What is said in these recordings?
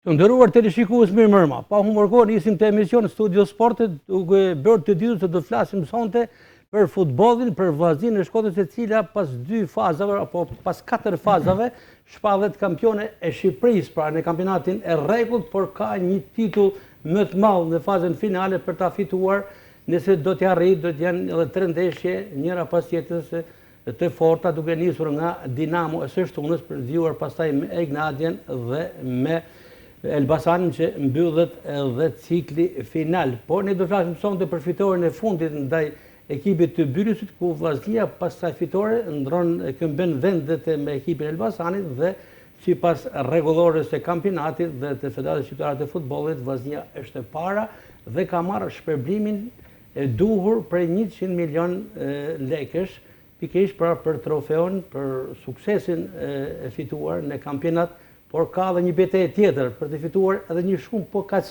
Të nderuar teleshikues mirë mërma, pa humbur kohë nisim të emision Studio Sportit, duke bërë të ditur se do të flasim sonte për futbollin, për vllazninë e Shkodrës, e cila pas 2 fazave apo pas 4 fazave shpallet kampione e Shqipërisë, pra në kampionatin e rregullt, por ka një titull më të madh në fazën finale për ta fituar, nëse do të arrijë, do të janë edhe 3 ndeshje njëra pas tjetrës të forta, duke nisur nga Dinamo e Shtunës për vjuar pastaj me Egnadien dhe me Elbasanin që mbyllet edhe cikli final. Por ne do të flasim sonte për fitoren e fundit ndaj ekipit të Byrysit, ku vllaznia pas kësaj fitore ndron këmbën vendet me ekipin Elbasanit dhe sipas rregullores së kampionatit dhe të Federatës Shqiptare të Futbollit, vllaznia është e para dhe ka marrë shpërblimin e duhur për 100 milion lekësh, pikërisht për trofeun, për suksesin e fituar në kampionat. Por ka edhe një betejë tjetër për të fituar edhe një shumë po kaq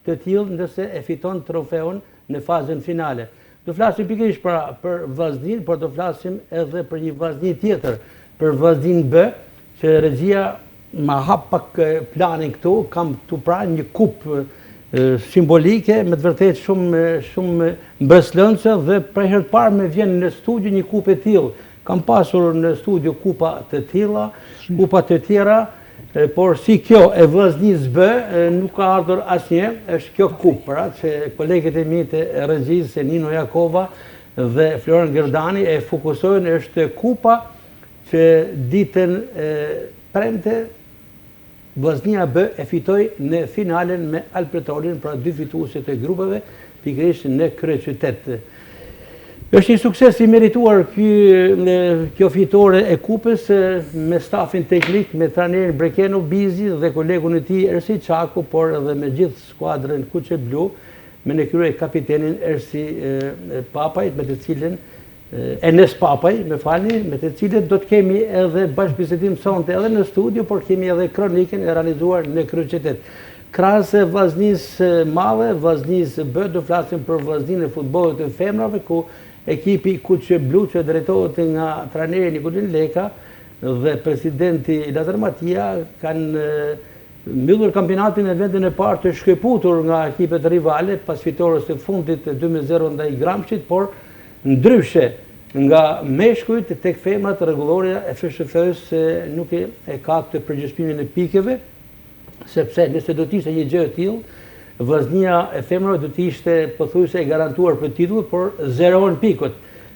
të tillë nëse e fiton trofeun në fazën finale. Do flasim pikërisht për vllaznin, por do flasim edhe për një vllazni tjetër, për vllaznin B, që regjia ma hap pak planin këtu, kam këtu pra një kupë simbolike, me të vërtetë shumë mbreslëndse, dhe për herë të parë më vjen në studio një kupë e tillë. Kam pasur në studio kupa të tilla, kupa të tjera, por si kjo e vllaznisë B nuk ka ardhur asnjë, është kjo kupra që kolegët e mi të regjisë, Nino Jakova dhe Florian Gerdani e fokusojnë, është kupa që ditën premte vllaznia B e fitoi në finalen me Alpretorin, pra 2 fituesit e grupeve, pikërisht në kryeqytet. Është një sukses i merituar kjo fitore e kupës me stafin teknik, me trajnerin Brekeno Bizi dhe kolegun e tij Ersi Çaku, por edhe me gjithë skuadrën Kuqe Blu, me në krye kapitenin Ersi Papaj, me të cilin Enes Papaj, me të cilin do të kemi edhe bashkëbisedim sonte edhe në studio, por kemi edhe kronikën e realizuar në kryeqytet. Krahas vllaznisë madhe, vllaznisë B, do flasim për vllazninë e futbollit të femrave, ku ekipi Kuqe Blu, që drejtohet nga trajneri Nikolin Leka dhe presidenti Lazar Matia, kanë mbyllur kampionatin në vendin e parë të shkëputur nga ekipet rivale pas fitores të fundit 2-0 ndaj Gramshit, por ndryshe nga meshkujt tek femrat, rregulloria e FSHF-s nuk e ka këtë përgjithësimin e pikeve, sepse nëse do të ishte një gjë e tillë, vllaznia e femrave do të ishte pothuajse e garantuar për titull, por zerohen pikët.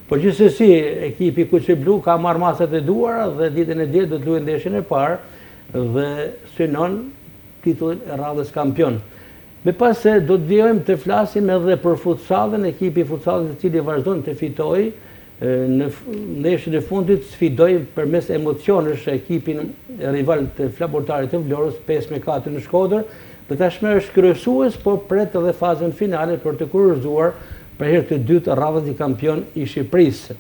Por gjithsesi ekipi Kuqe Blu ka marrë masat e duara dhe ditën e dietë do të luajë ndeshjen e parë dhe synon titullin e radhës kampion. Me pas se do të vijojmë të flasim edhe për futsallën, ekipi i futsallit i cili vazhdon të fitojë në ndeshjen e fundit, sfidoi përmes emocionesh ekipin rival të Flabortarit të Vlorës 5-4 në Shkodër, dhe tashmë është kryesues, por pret edhe fazën finale për të kurorzuar për herë të dytë radhën e kampion i Shqipërisë.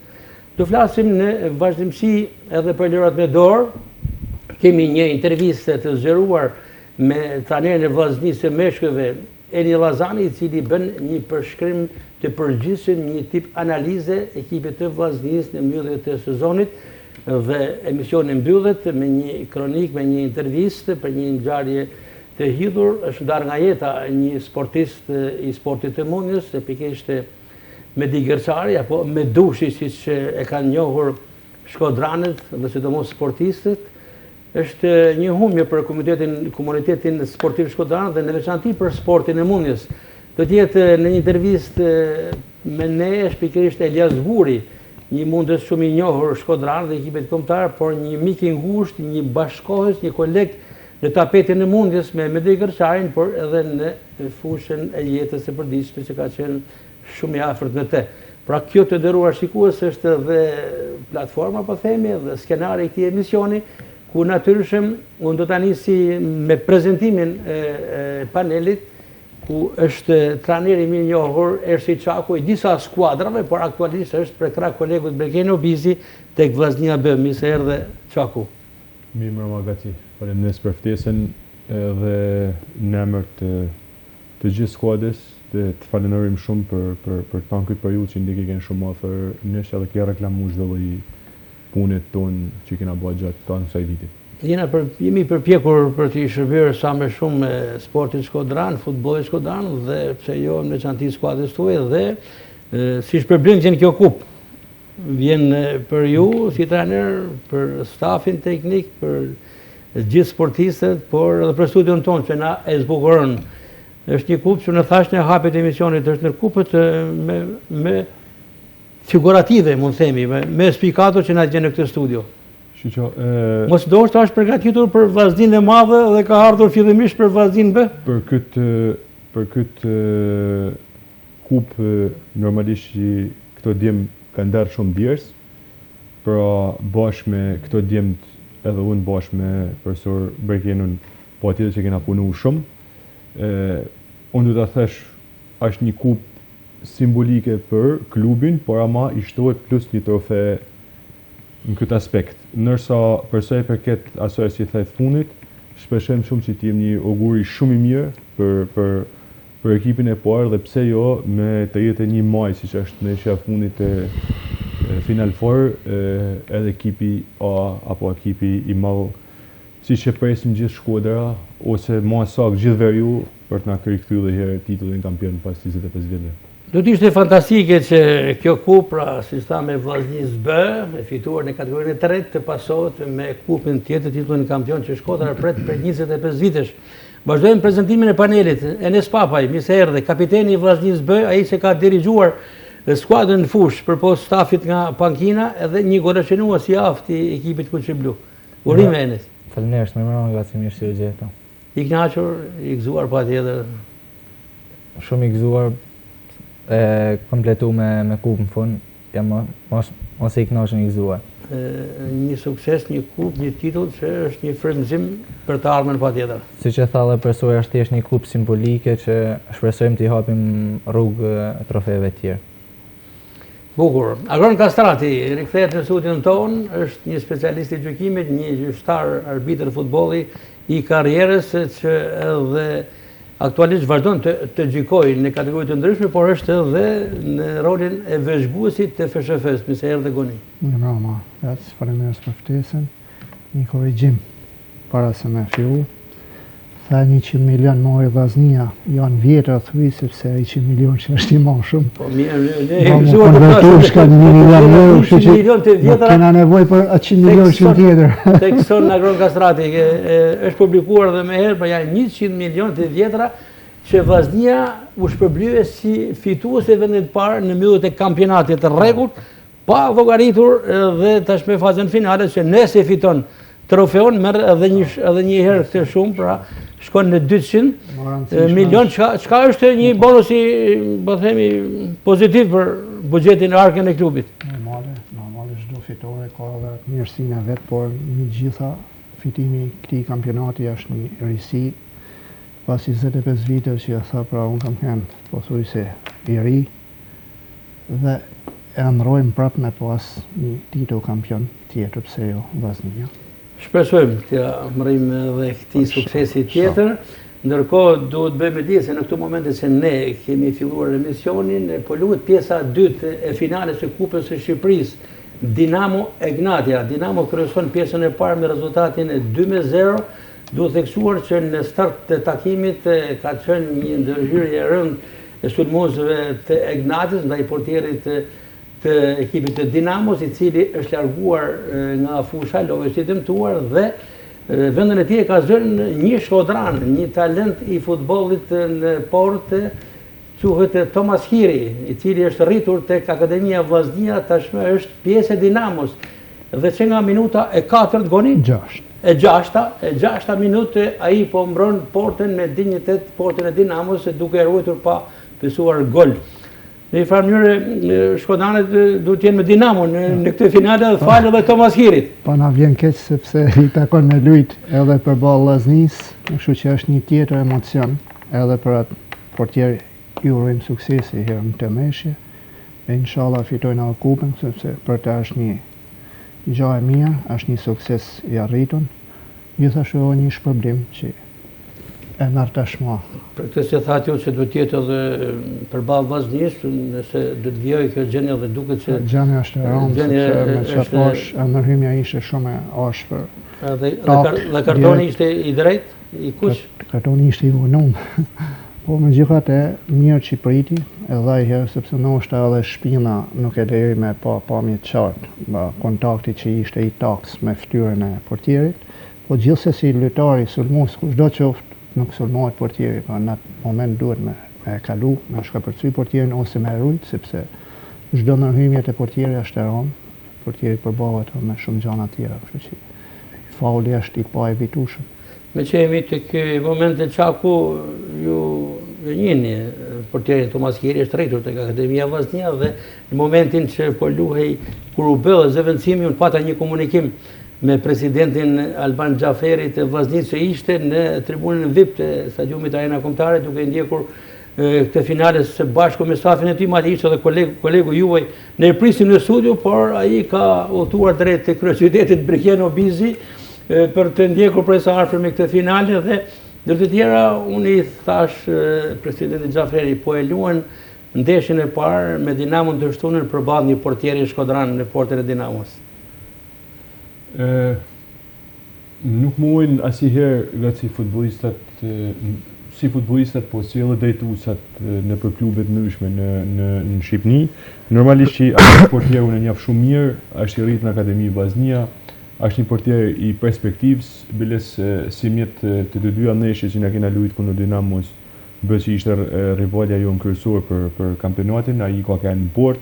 Do flasim në vazhdimsi edhe për lojrat me dorë. Kemi një intervistë të zgjeruar me trajnerin e vllaznisë së meshkujve, Eni Llazani, i cili bën një përshkrim të përgjithshëm, një tip analize ekipit të vllaznisë në mbylljen e sezonit, dhe emisioni mbyllet me një kronik, me një intervistë për një ngjarje të hidhur, është ndarë nga jeta një sportist i sportit të mundjes, pikërisht Medi Gerçari, apo me dushi, siç e kanë njohur shkodranët dhe sidomos sportistët. Është një humje për komunitetin sportiv shkodran dhe në veçanti për sportin e mundjes. Do të jetë në një intervistë me ne është pikërisht Elias Buri, një mundës shumë i njohur shkodran dhe ekipit kombëtar, por një mik i ngushtë, një bashkohes, një koleg në tapetin e mundjes me Medi Gerçarin, por edhe në fushën e jetës së përditshme që ka qenë shumë i afërt në te. Pra kjo, të nderuar shikues, është edhe platforma, po themi, dhe skenari i këtij emisioni, ku natyrisht unë do ta nisi me prezantimin e panelit, ku është trajneri i njohur Ersi Çaku i disa skuadrave, por aktualisht është prekrah kolegut Brekeno Bizi tek vllaznia B. Mirë se erdhe, Çaku. Mirë mbrëma Gati. Faleminderit për ftesën dhe në emër të gjithë skuadrës, të falenderojmë shumë për këtë periudhë që ndjeki kanë shumë afër nesh, edhe që reklamuar çdo lloj punët tonë që kena bërë gjatë të kësaj viti. Jemi përpjekur për të shërbyer sa më shumë me sportin shkodran, futbollit shkodran dhe pse jo në veçanti skuadrës tuaj dhe si shpërblim që në kjo kupë. Vjen për ju si trajner, për stafin teknik, për gjithë sportistët, por edhe për studion tonë që na e zbukuron. Është një kupë që në thash në hapet e emisionit, është në kupët me figurative, mund themi, me spikator që na gjenë në këtë studio. Mos do është ashtë përgatitur për vllaznin e madhe dhe ka ardhur fillimisht për vllaznin B? Për këtë kupë normalisht që këto djemë kanë ndarë shumë djerës, pra bashkë me këto djemët edhe unë bashkë me profesor Berkenun, po atjetër që kena punu shumë. Unë du të thesh, është një kupë simbolike për klubin, por ama i shtohet plus një trofe në këtë aspekt. Nërsa përsa e përket asoj si thajt fundit, shpeshem shumë që t'jem një auguri shumë i mirë për ekipin e parë dhe pse jo me të jetë një maj, si që është në shja fundit e Final Four, edhe ekipi A apo ekipi i madh, si që presim gjithë Shkodra, ose ma saktë gjithë veriu për të na rikthyer dhe herë titullin kampion pas 25 vjetëve. Do t'ishte fantastike që kjo kupë, pra si sta me vllaznis B, e fituar në kategorinë e tretë të pasohet me kupën tjetër titullin kampion që Shkodra pret për 25 vitesh. Vazhdojmë prezantimin e panelit. Enes Papaj, mirë se erdhe, kapiteni i vllaznis B, ai që ka dirigjuar skuadrën në fushë përpos stafit nga pankina edhe një goreqenues i aftë i ekipit Kuqi Blu. Urime Enes. Faleminderit, më mirë nga si mirë si u gjeta. I kënaqur, i gëzuar patjetër. Shumë i gëzuar, kompletu me kupë në fund, jam mos e i kënaqur i gëzuar. Një sukses, një kupë, një titull që është një frymëzim për të ardhmen patjetër. Si që tha dhe profesori, është thjesht një kupë simbolike që shpresojmë t'i hapim rrugë trofeve tjerë. Bukur. Agron Kastrati, rikthehet në studion tonë, është një specialist i gjykimit, një gjyqtar arbitër futbolli i karrierës që edhe aktualisht vazhdon të gjykojë në kategori të ndryshme, por është edhe në rolin e vëzhguesit të FSHF-s, mirë se erdhe Goni. Mirëmbrëma, faleminderit për ftesën. Një korrigjim para se me fillu. Tha 100 milion mori vllaznia, janë vjetra thuj sepse 100 milion që është i madh shumë. Po mirë, ne e mësuar të flasë. Ka 1 milion euro, kështu që 100 milion të vjetra. Kena nevojë për 100 milion që tjetër. Tekson Agron Kastrati është publikuar edhe më herë, por janë 100 milion të vjetra që vllaznia u shpërblye si fituese e vendit të parë në mbylljet e kampionatit të rregullt, pa llogaritur dhe tashmë fazën finale që nëse fiton trofeun merr edhe një herë këtë shumë, pra shkon në 200 milion, çka është një bonus i, po themi, pozitiv për buxhetin e arkën e klubit. Normale çdo fitore ka edhe mirësinë e vet, por në gjitha fitimi i këtij kampionati është një risi. Pas 25 vite që ja tha, pra unë kam qenë pothuajse i ri dhe e ndrojmë prapë me pas një titull kampion tjetër, pse jo vllaznia. Shpresojmë të arrijmë edhe këtij suksesi tjetër. Ndërkohë duhet bëjmë di se në këtë momente se ne kemi filluar emisionin, po luhet pjesa e dytë e finales së Kupës së Shqipërisë. Dinamo Egnatia. Dinamo kryeson pjesën e parë me rezultatin 2-0. Duhet theksuar që në start të takimit ka qenë një ndërhyrje e rëndë e sulmuesve të Egnatis ndaj portierit të ekipit të Dinamos, i cili është larguar nga fusha, lojës i dëmtuar dhe vendin e tij ka zënë një shkodran, një talent i futbollit në port, quhet Thomas Hiri, i cili është rritur tek Akademia Vllaznia, tashmë është pjesë e Dinamos. Dhe që nga minuta e 4 Goni? 6. E 6 minutë ai po mbron portën me dinjitet, portën e Dinamos, duke ruajtur pa besuar gol. Në një farë mënyrë shkodanët duhet jenë me Dinamo në këtë finale dhe falë edhe Thomas Hirit. Po na vjen keq sepse i takon me lujt edhe përballë vllaznisë, kështu që është një tjetër emocion edhe për atë portier. Ju urojmë suksesi herë në të meshje e inshallah fitojnë edhe kupën, sepse për të është një gjë e mirë, është një sukses i arritur. Gjithashtu është një shpërblim që e merr tashmë. Për këtë se thatë ju që duhet jetë edhe përballë vllaznisë, nëse do të vijojë kjo gjendje dhe duket se gjendja është e rëndë, sepse me çfarë ndërhymja ishte shumë e ashpër. Dhe kartoni ishte i drejt, i kush? Kartoni ishte i vonuar. Po me gjithat e mirë që i priti, edhe i herë, sepse ndoshta edhe shpina nuk e lejoi me pamje të qartë, kontakti që ishte i taks me fytyrën e portierit, po gjithsesi lojtari sulmues kushdo qoftë nuk sulmohet portieri, pa në atë moment duhet me kalu, me shkapërcy portierin ose me rujt, sepse çdo ndërhyjje te portieri është e rëndë, portieri përballet me shumë gjëra tjera, kështu që fauli është i pa evitueshëm. Me që jemi të kë moment në qaku, ju njëni, portieri Tomas Kjeri është rritur të Akademia Vllaznia dhe në momentin që po luhej kur u bë zëvendësimi, unë pata një komunikim me presidentin Alban Xhaferi të Vllaznisë që ishte në tribunën VIP të stadiumit Arena Kombëtare, duke ndjekur këtë finales së bashku me stafin e tij, madje ishte edhe kolegu juaj ne prisim në studio, por ai ka udhëtuar drejt te kryeqytetit Brikjeno Bizi për të ndjekur prej sa afër me këtë finale dhe ndër të tjera unë i thash presidentit Xhaferi, po e luan ndeshjen e parë me Dinamon të Shtunën përballë një portieri shkodran në portën e Dinamos. Nuk mojnë asnjëherë nga si futbollistat, po si edhe drejtuesat në për klubet ndryshme në Shqipëni. Normalisht që ai portier unë e njeh shumë mirë, është i rritur në Akademi Vllaznia, është një portier i perspektivës, biles si mjet të dyja ndeshjes që na kena luajtur kundër Dinamos, bëhet që ishte rivalja jonë kryesor për kampionatin, ai ka kanë në port,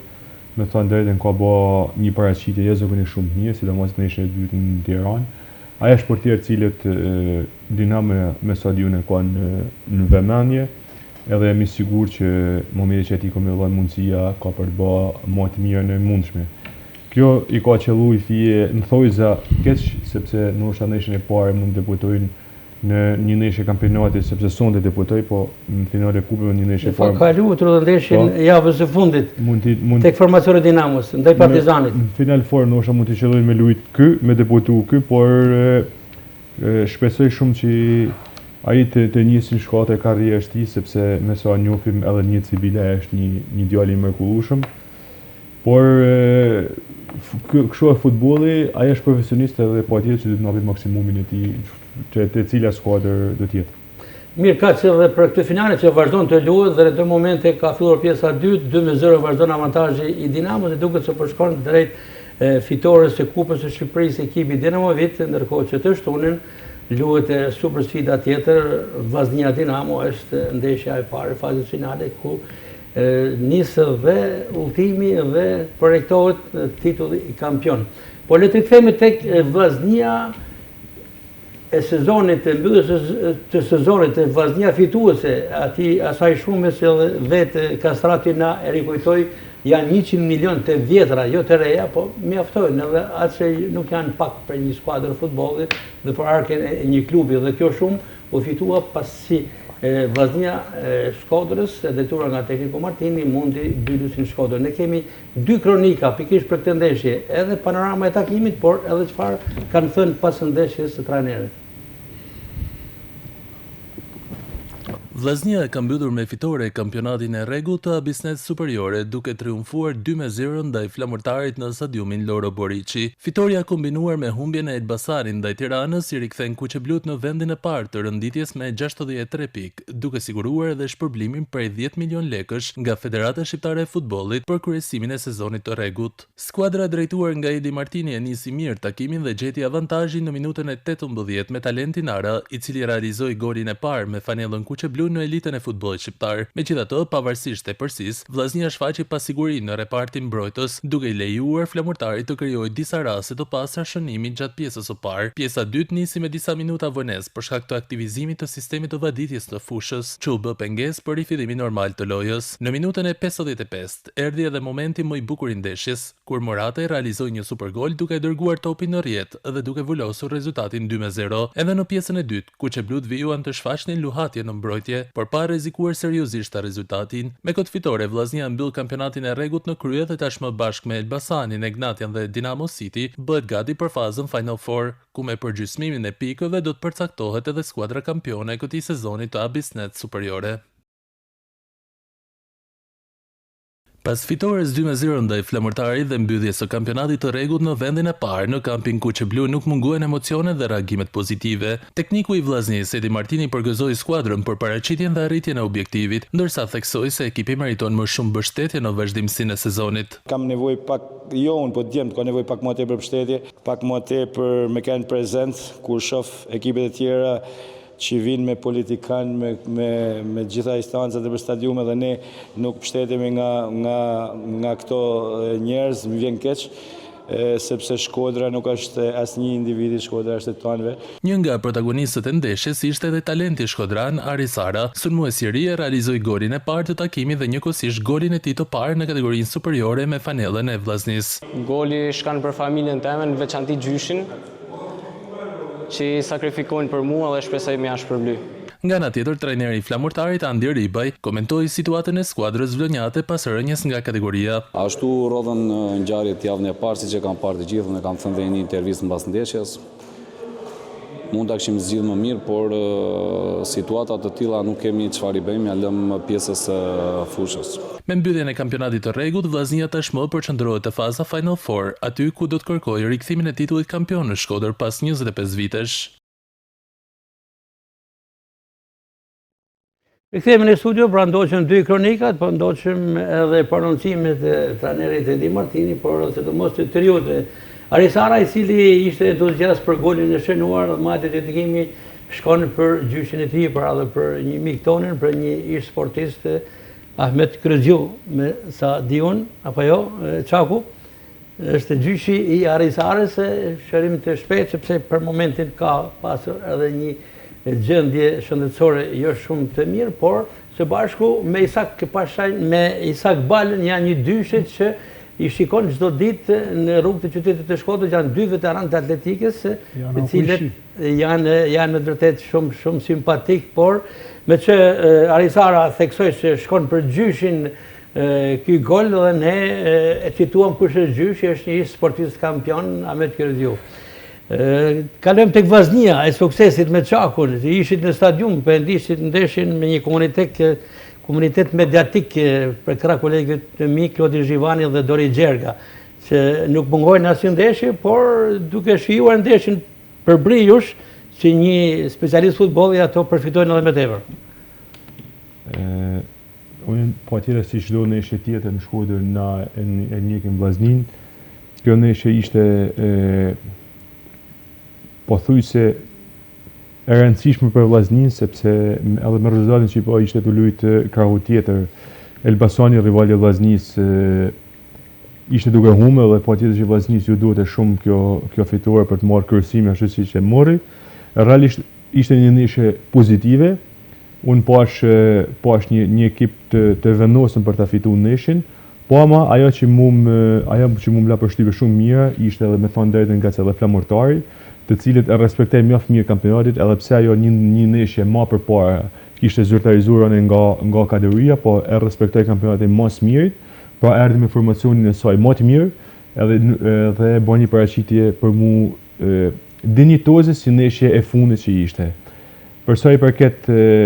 me thënë drejtën ka bë një paraqitje jashtëzakonisht shumë të mirë, sidomos në ndeshjen e dytë në Tiranë. Ai është portier cilët Dinamo me stadionin ka në vëmendje, edhe jam i sigurt që momentin që ati ka me dhënë mundësia ka për të bërë më të mirën e mundshme. Kjo i ka qellu i fije në thojza keq, sepse ndoshta ndeshjen e parë mund të debutojnë në një ndeshje kampionati, sepse sonte debutoi, po në finale kupës në një ndeshje e parë. Ka luajtur edhe ndeshjen javës së fundit tek formacioni Dinamos ndaj Partizanit. Në final fort ndoshta mund të qellojnë me luajt ky, me debutu ky, por shpresoj shumë që ai të njësin shkallët e karrierës tij, sepse me sa njohim edhe një civile është një djalë i mrekullueshëm. Por kështu e futbolli, ai është profesionist edhe patjetër që duhet të japet maksimumin e tij, te cila skuadër do të jetë. Mirë, ka që edhe për këtë finale që vazhdon të luhet dhe në të momente ka filluar pjesa 2, 2-0 vazhdon avantazhi i Dinamos dhe duket se po shkon drejt fitores së Kupës së Shqipërisë ekipi Dinamovit, ndërkohë që të shtunën luhet super sfida tjetër, Vllaznia Dinamo është ndeshja e parë fazës finale ku nisë dhe udhëtimi dhe projektohet titulli i kampion. Po le të kthehemi tek Vllaznia e sezonit, të mbylljes të sezonit, Vllaznia fituese, asaj shumës edhe vetë Kastrati na e rikujtoi, janë 100 milion të vjetra, jo të reja, po mjaftojnë edhe atë që nuk janë pak për një skuadër futbolli dhe për arkën e një klubi, dhe kjo shumë u fitua pasi Vllaznia Shkodrës, drejtuar nga Tekniko Martini, mundi mbyllusin Shkodrën. Ne kemi 2 kronika pikërisht për këtë ndeshje, edhe panorama e takimit, por edhe çfarë kanë thënë pas ndeshjes së trajnerët. Vllaznia ka mbyllur me fitore kampionatin e rregullt të Abisnet Superiore duke triumfuar 2-0 ndaj flamurtarit në stadiumin Loro Boriçi. Fitoria kombinuar me humbjen e Elbasanit ndaj Tiranës i rikthen kuqeblut në vendin e parë të rënditjes me 63 pikë, duke siguruar edhe shpërblimin prej 10 milion lekësh nga Federata Shqiptare e Futbollit për kryesimin e sezonit të rregullt. Skuadra drejtuar nga Edi Martini e nisi mirë takimin dhe gjeti avantazhin në minutën e 18 me Talentin Ara, i cili realizoi golin e parë me fanellën kuqeblu në elitën e futbollit shqiptar. Megjithatë, pavarësisht tepërsisë, Vllaznia shfaqi pasiguri në repartin mbrojtës, duke i lejuar flamurtarit të krijojë disa raste të pastra shënimi gjatë pjesës së parë. Pjesa e dytë nisi me disa minuta vonesë për shkak të aktivizimit të sistemit të vaditjes të fushës, që u bë pengesë për rifillimin normal të lojës. Në minutën e 55 erdhi edhe momenti më i bukur i ndeshjes, kur Morata realizoi një supergol duke dërguar topin në rrjet dhe duke vulosur rezultatin 2-0. Edhe në pjesën e dytë, kuqeblut vijuan të shfaqnin luhatje në mbrojtje, por pa rrezikuar seriozisht ta rezultatin. Me këtë fitore, Vllaznia mbyll kampionatin e rregullt në krye dhe tashmë bashkë me Elbasanin, Egnatian dhe Dinamo City bëhet gati për fazën Final Four, ku me përgjysmimin e pikëve do të përcaktohet edhe skuadra kampione e këtij sezoni të Abisnet Superiore. Pas fitores 2-0 ndaj Flamurtarit dhe mbylljes së kampionatit të rregullt në vendin e parë në kampin Kuqe Blu nuk munguan emocionet dhe reagimet pozitive. Tekniku i Vllaznisë Edi Martini përgëzoi skuadrën për paraqitjen dhe arritjen e objektivit, ndërsa theksoi se ekipi meriton më shumë mbështetje në vazhdimsinë e sezonit. Kam nevojë pak, jo unë, po djemt ka nevojë pak më tepër mbështetje, pak më tepër me kanë prezent kur shoh ekipet e tjera që vinë me politikan, me gjitha instancat e për stadiume dhe ne nuk mbështetemi nga këto njerëz, më vjen keq, sepse Shkodra nuk është asnjë individi, Shkodra është e tonëve. Një nga protagonistët e ndeshjes ishte edhe talenti shkodran Aris Ara. Sulmuesi i ri realizoi golin e parë të takimit dhe njëkohësisht golin e tij të parë në kategorinë superiore me fanellën e Vllaznisë. Goli shkan për familjen time, në veçanti gjyshin, që i sakrifikojnë për mua dhe shpresoj me shpërbly. Nga ana tjetër, trajneri i Flamurtarit Andi Ribaj komentoi situatën e skuadrës vlonjate pas rënjes nga kategoria. Ashtu rodhën ngjarjet javën e parë, siç e kam parë të gjithë, ne kam thënë në një intervistë mbas ndeshjes. Mund ta kishim zgjidhur më mirë, por situata të tilla nuk kemi çfarë i bëjmë, ja lëm pjesës së fushës. Me mbylljen e kampionatit të rregullt, Vllaznia tashmë përqendrohet te faza Final Four, aty ku do të kërkojë rikthimin e titullit kampion në Shkodër pas 25 vitesh. Rikthehemi në studio, pra ndoqën dy kronikat, po ndoqëm edhe prononcimet e trajnerit Edi Martini, por sidomos të triut Aris Ara, i cili ishte entuziast për golin e shënuar, madje dedikimi shkon për gjyshin e tij, pra edhe për një mik tonin, për një ish sportist, Ahmet Kryzju, me sa di unë, apo jo, Çaku, është gjyshi i Aris Arës, shërim të shpejt, sepse për momentin ka pasur edhe një gjendje shëndetësore jo shumë të mirë, por së bashku me Isak Pashanj, me Isak Balën, janë një dyshit që i shikon çdo ditë në rrugë të qytetit të Shkodrës, janë dy veteranë të atletikës, të cilët janë në vërtet shumë simpatik, por me që Aris Ara theksoi se shkon për gjyshin ky gol dhe ne e cituam kush është gjyshi, është një sportist kampion, Ahmet Kryzju. Kalojmë tek Vllaznia e suksesit me Çakun, ishit në stadium, përndishit ndeshin me një komunitet mediatik për këra kolegët të mi, Klodi Zhivani dhe Dori Gjerga, që nuk mungojnë asnjë ndeshje, por duke shijuar ndeshin për brijush, që një specialist futbolli ato përfitojnë edhe me tepër. Unë po atjera si çdo ndeshje tjetër në Shkodër na e njëkim Vllaznin. Kjo ndeshje ishte pothuajse e rëndësishme për Vllaznin, sepse edhe me rezultatin që po ishte të luajtë krahu tjetër, Elbasani, rivali i Vllaznisë, ishte duke humbur dhe patjetër që Vllaznisë ju duhet e shumë kjo fitore për të marrë kryesimin ashtu siç e mori. Realisht ishte një ndeshje pozitive. Unë pash një ekip të vendosur për ta fituar ndeshjen, po ama ajo që mu la përshtypje shumë mirë ishte edhe me thënë drejtën nga edhe Flamurtari, të cilët e respektoj mjaft mirë kampionatit, edhe pse ajo një ndeshje më përpara kishte zyrtarizuar nga kategoria, po e respektoj kampionatin më së miri, pra erdhi me formacionin e saj më të mirë, edhe bëni një paraqitje për mu dinjitoze si ndeshje e fundit që ishte. Për sa i përket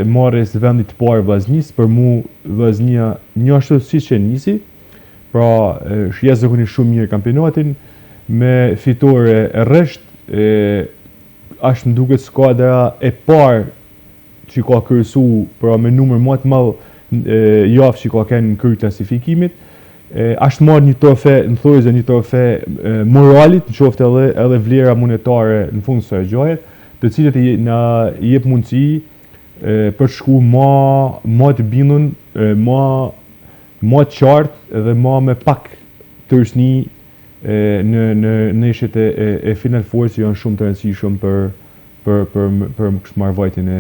marrjes vendit të parë Vllaznisë, për mu Vllaznia një ashtu siç e nisi, pra jashtëzakonisht shumë mirë kampionatin, me fitore e rresht, ashtë më duket skuadra e parë që ka kërësu, pra me numër më të madh javë që ka kënë në krye klasifikimit, ashtë marrë një trofe, në thojze një trofe moralit, në qoftë edhe vlera monetare në fund së gjajet, të cilët na jep mundësi për të shkuar më të bindur, më të qartë dhe më me pak tërësni në ndeshjet e Final Four që janë shumë të rëndësishëm për marrëvajtjen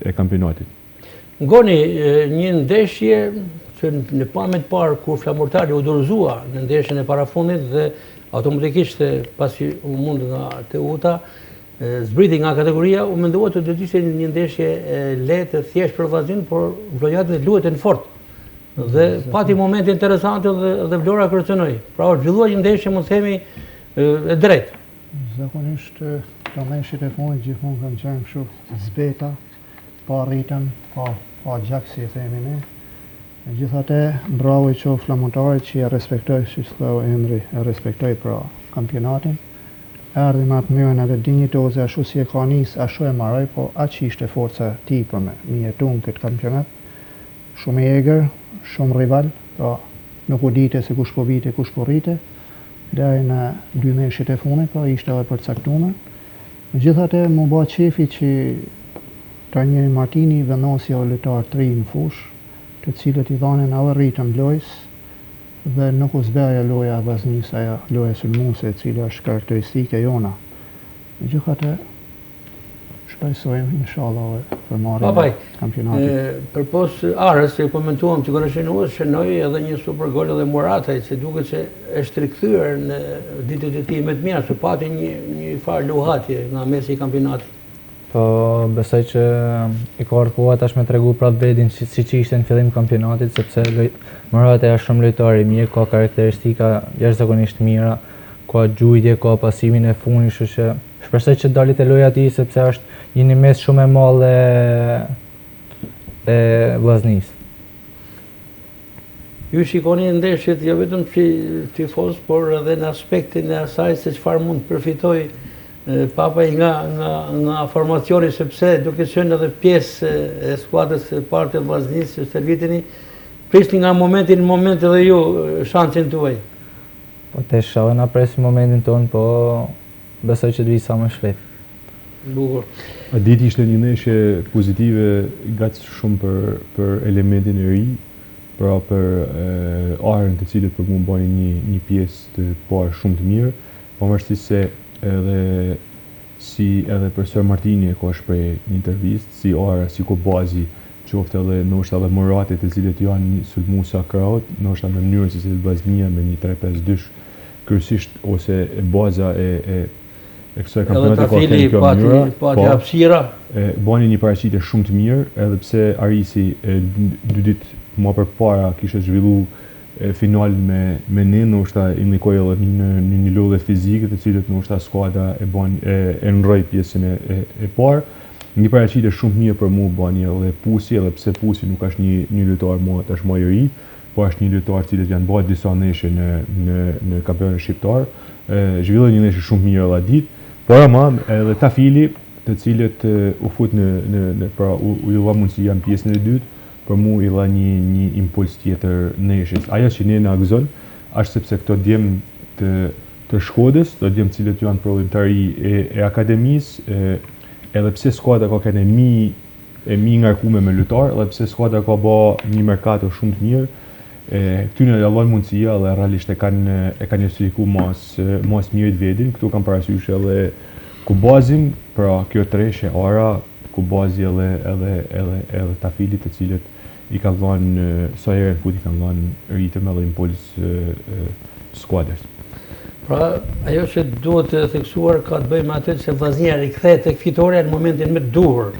e kampionatit. Ngoni një ndeshje që në pamjen e parë kur Flamurtari u dorëzua në ndeshjen e parafundit dhe automatikisht pasi u mund nga Teuta zbriti nga kategoria, u mendova të do të ishte një ndeshje lehtë, thjesht për Vllaznin, por vlojatët luajtën fort. Dhe pati momente interesante dhe vlora kërcënoi. Pra u zhvillua një ndeshje, mund të themi, e drejtë. Zakonisht të ndeshjet e fundit gjithmonë kanë qenë kështu zbeta, pa rritëm, pa gjak, si e themi ne. Megjithatë, bravo i qoftë flamullarit që e respektoi, siç thau Endri, e respektoi pra kampionatin. Erdhi me atë mënyrën edhe dinjitoze, ashtu si e ka nis, ashtu e marroi, po aq ishte forca e tij për me jetu në këtë kampionat. Shumë i eger, shumë rival, pra nuk u dite se kush po vite, kush po rrite. Deri në 2 meshjet e fundit, pra ishte edhe përcaktuar. Megjithatë, më bë qefi që trajneri Martini vendosi lojtar 3 në fushë, të cilët i dhanin edhe ritëm lojës, dhe nuk u zbeja loja e Vllaznisë, ajo loja sulmuese e cila është karakteristike jona. Megjithatë, shpresojmë inshallah për marrjen e kampionatit. Përpos Arës, që komentuam që Koreshënues shënoi edhe një super gol edhe Murataj, që duket se është rikthyer në ditët e tij më të mira, se pati një farë luhatje nga mesi i kampionatit. Po besoj që i ka kërkuar tash me tregu prap vetin si që ishte në fillim kampionatit, sepse Murataj është shumë lojtar i mirë, ka karakteristika jashtëzakonisht mira, ka gjujtje, ka pasimin e fundit, kështu që shpresoj që dalit e loja ati, sepse është një mes shumë e madhe e Vllaznisë. Ju shikoni ndeshjet jo vetëm si tifoz, por edhe në aspektin e asaj se çfarë mund të përfitoj Papaj nga formacioni, sepse duke qenë edhe pjesë e skuadrës së parë të Vllaznisë së vitini, prisni nga momenti në moment edhe ju shansin tuaj. Po të shave nga presi momentin tonë, po besoj që të vi sa më shpejt. Bukur. Diti ishte një ndeshje pozitive, gac shumë për elementin e ri, pra për arën të cilët për mu bani një pjesë të parë shumë të mirë, pavarësisht se edhe si edhe për Sër Martini e ka shpreh një intervistë, si Ara, si Kobazi, qoftë edhe ndoshta edhe Muratit, të cilët janë një sulmuesa kraut, ndoshta në mënyrën se si Vllaznia me një 3-5-2 kryesisht ose baza e kësaj kampionati ka qenë kjo mënyra. Pati hapësira. Bani një paraqitje shumë të mirë, edhe pse Arisi 2 ditë më përpara kishte zhvilluar finalin me ne, ndoshta i ndikoi edhe në një lodhje fizike, të cilët ndoshta skuadra e ndroi pjesën e parë. Një paraqitje shumë mirë për mua bani edhe Pusi, edhe pse Pusi nuk është një lojtar më i ri, po është një lojtar i cili janë bërë disa ndeshje në kampionatin shqiptar. Zhvilloi një ndeshje shumë mirë edhe ditë, por ama edhe Tafili, të cilët u fut pra u jua mundësia në pjesën e dytë, për mu i dha një impuls tjetër ndeshjes. Ajo që ne na gëzon është sepse këto djem të Shkodës, këto djem cilët janë prodhimtari e akademisë, edhe pse skuadra ka kanë mi ngarkuar me lojtar, edhe pse skuadra ka bë një merkato shumë të mirë, këtyre ja dhon mundësia dhe realisht e kanë justifikuar mas mirë të vetin. Këtu kanë parasysh edhe Kubazin, pra kjo treshje Ara, Kubazi edhe Tafili, të cilët i ka dhënë sa herë në fut i kanë dhënë ritëm edhe impuls skuadrës. Pra, ajo që duhet të theksuar ka të bëjë me atë se Vllaznia rikthehet tek fitoria në momentin më të duhur,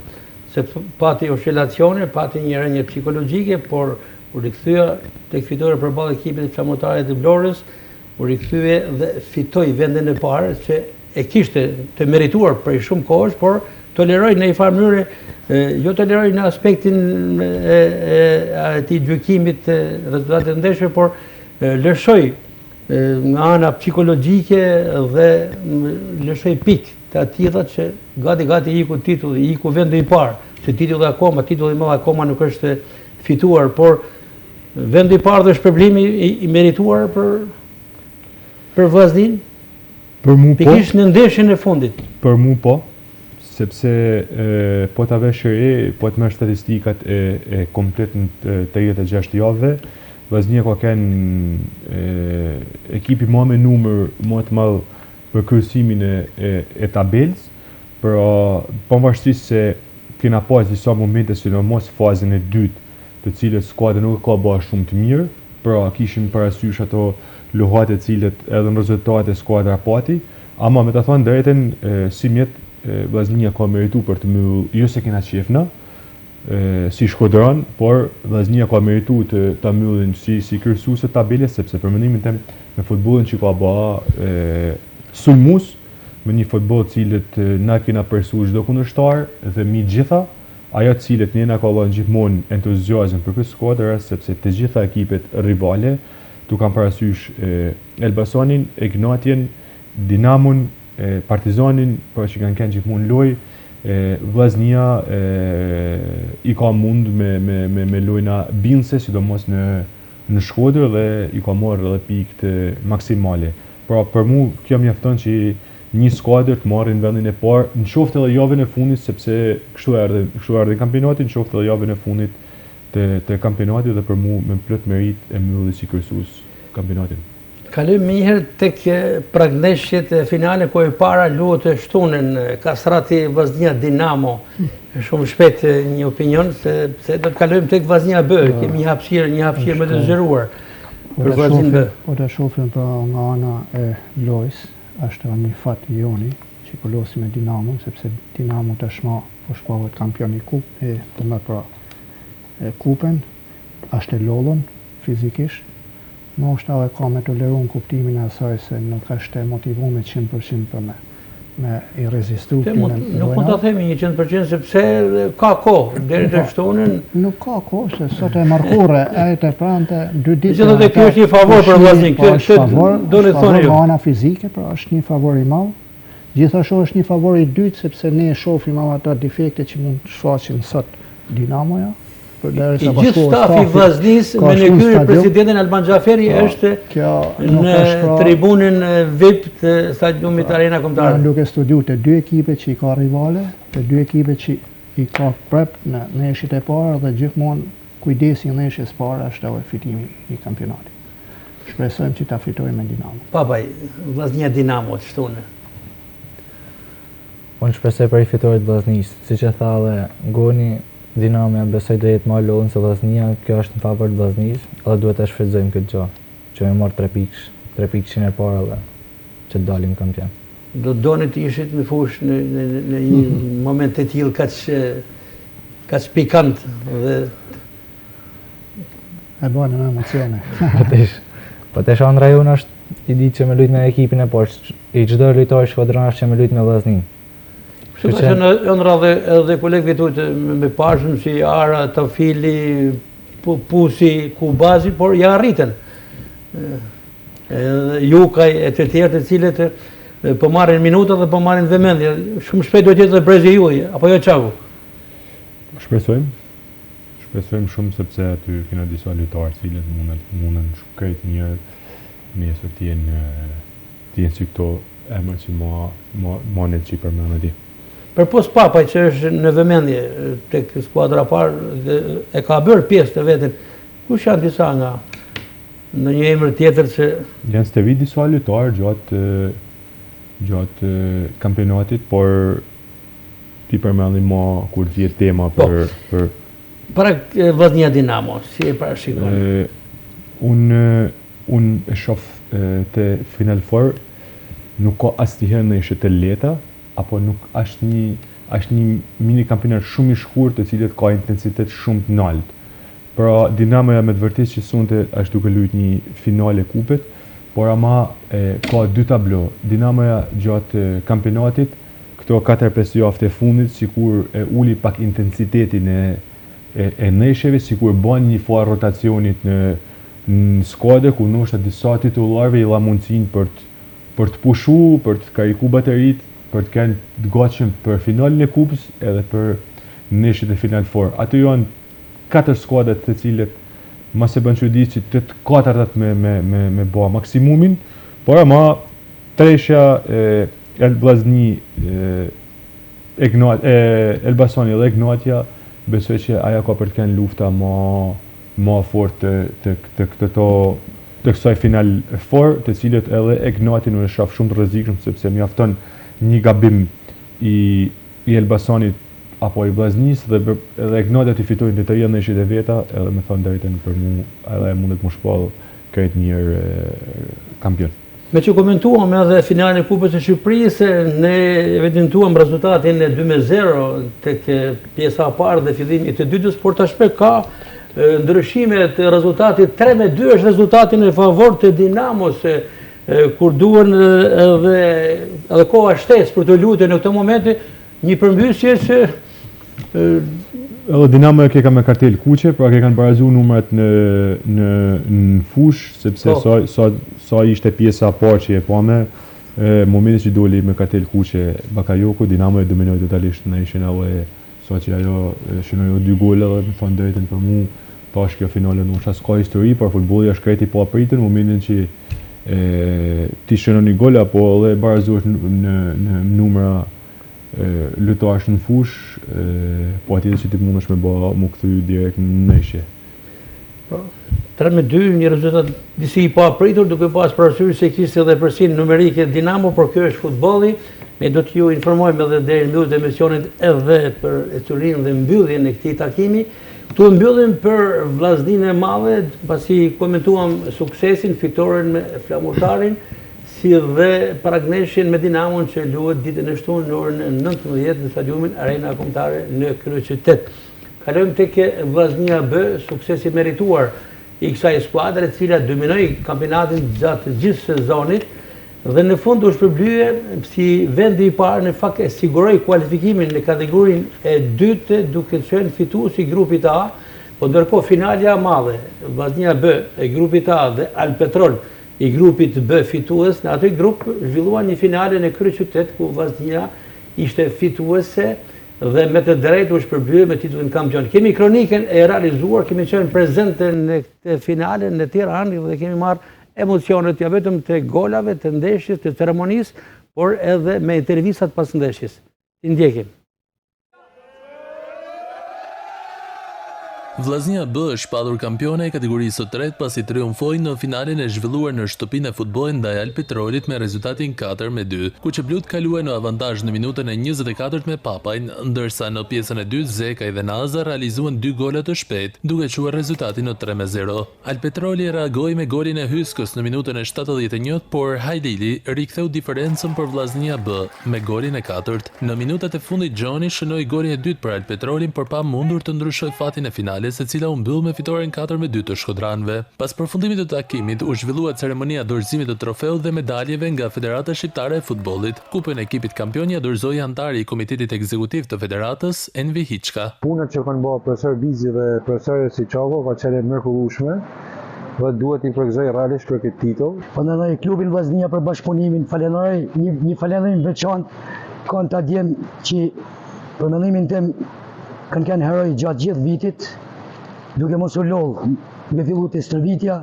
se pati oscilacione, pati një rënje psikologjike, por u rikthye tek fitoria përballë ekipit të Flamurtarit të Vlorës, u rikthye dhe fitoi vendin e parë që e kishte të merituar prej shumë kohësh, por toleroj në një farë mënyrë, jo toleroj në aspektin e atij gjykimit të rezultatit të ndeshjeve, por lëshoj nga ana psikologjike dhe lëshoj pikë të atilla që gati iku titulli, iku vendi i parë, se titulli i madh akoma nuk është fituar, por vendi i parë dhe shpërblimi i merituar për Vllaznin. Për mu po. Pikërisht në ndeshjen e fundit. Për mu po. Sepse po ta vesh re, po të merr statistikat e komplet në 36 javëve, Vllaznia ka qenë ekipi më me numër më të madh për kryesimin e tabelës, pra pavarësisht se kena pas disa momente sidomos fazën e dytë, të cilët skuadra nuk ka bërë shumë të mirë, pra kishim parasysh ato luhat e cilët edhe në rezultate skuadra pati, ama me të thënë drejtën, si mjet Vllaznia ka merituar për të mbyllur, jo se kena qefna, si Shkodran, por Vllaznia ka merituar të mbyllin si kryesues të tabelës, sepse për mendimin tim me futbollin që ka bërë sulmues, me një futboll cilët na kena presuar çdo kundërshtar dhe mi gjitha, ajo cilët ne na ka dhënë gjithmonë entuziazëm për këtë skuadër është sepse të gjitha ekipet rivale tu kanë parasysh Elbasanin, Ignatien, Dinamon, Partizanin, pra që kanë kënë gjithmonë lojë, Vllaznia i ka mund me lojna bindse, sidomos në Shkodër dhe i ka marrë edhe pikë maksimale. Pra për mu kjo mjafton që një skuadër të marrin vendin e parë, në qoftë edhe javën e fundit, sepse kështu erdhi kampionati, në qoftë edhe javën e fundit të kampionatit dhe për mu me plot merit e mbylli si kryesues kampionatin. Kalojmë një herë tek pragndeshjet e finale ku e para luhet shtunën Kastrati Vllaznia Dinamo. Shumë shpejt një opinion se do të kalojmë tek Vllaznia B, kemi një hapësirë më të zgjeruar për Vllaznin B. Po të shohim nga ana e lojës, është një fat i joni që po losim me Dinamon, sepse Dinamo tashmë po shpohet kampion i kupë, të më pra kupen, është e lodhën fizikisht. Moshta e ka me toleru në kuptimin e asaj se nuk është motivuar me 100% për me i rezistu këtyre lojnave. Nuk mund ta themi 100% sepse ka kohë deri të shtunën. Nuk ka kohë, se sot e marrëkore, e prante 2 ditë. Megjithatë kjo është një favor për Vllaznin. Kjo do të thonë nga ana fizike, pra është një favor i madh. Gjithashtu është një favor i dytë sepse ne shohim ato defekte që mund të shfaqen sot Dinamoja. I gjithë stafi Vllaznis me në krye presidentin Alban Xhaferi është në tribunën VIP të stadiumit Arena Kombëtare. Duke studiuar të dy ekipe që i ka rivale, të dy ekipe që i ka prep në ndeshjet e para dhe gjithmonë kujdesi në ndeshjes parë është edhe fitimi i kampionatit. Shpresojmë që ta fitojmë me Dinamo. Papaj, Vllaznia Dinamo të shtunë. Unë shpresoj për i fitorit Vllaznis, siç e tha edhe Goni, Dinamo besoj do jetë më e lodhur se Vllaznia, kjo është në favor të Vllaznis, edhe duhet ta shfrytëzojmë këtë gjë, që me marr 3 pikë e para dhe që të dalim kampion. Do doni të ishit në fushë në një moment të tillë kaq pikant dhe e bën në emocione. Po të shëndra jonë është i ditë që me lujt me ekipin e parë, i çdo lojtar shkuadranash që me lujt me Vllaznin. Kështu që në radhë edhe kolegëve tuaj me pashëm si Ara, Tafili, Pusi, Kubazi, por ja arritën. Jukaj e të tjerë të cilët po marrin minuta dhe po marrin vëmendje. Shumë shpejt do të jetë dhe brezi juaj, apo jo Çaku? Shpresojmë shumë sepse aty kena disa lojtarë të cilët mundën shkrejt mirë nesër të jenë si këto emër që ma në që përmendë atij. Për pos Papaj që është në vëmendje tek skuadra parë dhe e ka bërë pjesë të vetën, kush janë disa nga në një emër tjetër që janë stevi disa lojtarë gjatë kampionatit, por ti përmendni më kur vjet tema për para Vllaznia Dinamo, si e parashikon? Unë e shoh te Final Four nuk ka asnjëherë ndeshje të lehta, apo nuk është një mini kampionat shumë i shkurt të cilët ka intensitet shumë të lartë. Pra Dinamoja me të vërtetë që sonte është duke luajtur një finale kupet, por ama ka 2 tablo. Dinamoja gjatë kampionatit, këto 4-5 javë të fundit, sikur e uli pak intensitetin e ndeshjeve, sikur bën një farë rotacionit në skuadër ku ndoshta disa titullarëve i dha mundësinë për të pushu, për të kariku baterit, për të qenë të gatshëm për finalin e kupës edhe për ndeshjet e Final Four. Ato janë 4 skuadra të cilët mas e bën çudi që të 4-tat me bë maksimumin, por ama treshja Vllazni, Elbasani dhe Ignatia besoj që ajo ka për të qenë lufta më fort të kësaj Final Four, të cilët edhe Ignati nuk e shoh shumë të rrezikshëm sepse mjafton një gabim i Elbasanit apo i Vllaznis dhe Ignatia të fitojnë të tërë ndeshjet e veta, edhe me thonë drejtën për mu, edhe mundet më shpall krejt mirë kampion. Me që komentuam edhe finalin e Kupës së Shqipërisë, ne evidentuam rezultatin e 2-0 tek pjesa e parë dhe fillimi të dytës, por tashmë ka ndryshime të rezultatit 3-2 është rezultati në favor të Dinamos, kur duhen edhe koha shtesë për të luajtur në këtë moment një përmbysje që Edhe Dinamo e ka me kartel kuqe, pra ke kanë barazu numrat në fush, sepse sa ishte pjesa parë që e pame, momentit që doli me kartel kuqe Bakayoko, Dinamo e dominoi totalisht në ishin edhe sa që ajo shënoi 2 gole dhe në fund drejtën për mu, tash kjo finale nuk është s'ka histori, por futbolli është kreti pa pritur në momentin që ti shënon 1 gol apo edhe barazohesh në numra lojtarësh në fush, po atje që ti mundesh mu kthy direkt në ndeshje. 3-2, një rezultat disi i pa pritur, duke pas parasysh se kishte edhe përsin numerike Dinamo, por kjo është futbolli. Ne do t'ju informojmë edhe deri në mbylljen e emisionit edhe për historinë dhe mbylljen e këtij takimi. Këtu mbyllim për vllazninë e madhe, pasi komentuam suksesin, fitoren me Flamurtarin, si dhe paragneshin me Dinamon që luhet ditën e shtunë në orën 19 në stadiumin Arena Kombëtare në kryeqytet. Kalojmë tek vllaznia B, suksesi merituar i kësaj skuadre, e cila dominoi kampionatin gjatë gjithë sezonit dhe në fund u shpërblye si vendi i parë në fakt e siguroi kualifikimin në kategorinë e dytë duke qenë fituesi i grupit A, po ndërkohë finalja e madhe, vllaznia B e grupit A dhe Alpetrol i grupit B fitues, në atë grup zhvilluan një finale në kryeqytet ku vllaznia ishte fituese dhe me të drejtë u shpërblye me titullin kampion. Kemi kronikën e realizuar, kemi qenë prezente në këtë finale në Tiranë dhe kemi marrë emocionet ja vetëm të golave, të ndeshjes, të ceremonisë, por edhe me intervistat pas ndeshjes. Ti ndjekim. Vllaznia B është shpatur kampione e kategorisë së tretë pasi triumfoi në finalen e zhvilluar në shtëpinë e futbollit ndaj Alpetrolit me rezultatin 4-2, ku që blut kaluan në avantazh në minutën e 24 me Papajn, ndërsa në pjesën e dytë Zekaj dhe Naza realizuan 2 gola të shpejtë, duke quar rezultatin në 3-0. Alpetroli reagoi me golin e Hyskës në minutën e 71, por Hajlili riktheu diferencën për vllaznia B me golin e 4. Në minutat e fundit Gjoni shënoi golin e dytë për Alpetrolin, por pa mundur të ndryshoj fatin e finales, se cila u mbyll me fitoren 4-2 të shkodranëve. Pas përfundimit të takimit u zhvillua ceremonia dorëzimit të trofeut dhe medaljeve nga Federata Shqiptare e Futbollit. Kupën e ekipit kampion ia dorëzoi antari i Komitetit Ekzekutiv të Federatës, Envi Hiçka. Punët që kanë bërë profesor Bizi dhe profesor Siçako ka qenë mrekullueshme dhe duhet i përgëzoj realisht për këtë titull. Falenderoj klubin Vllaznia për bashkëpunimin, falenderoj një falendrim veçantë kanë ta djem që për mendimin tim kanë qenë heroj gjatë gjithë vitit, duke mos u lodh, duke fillu të stërvitja,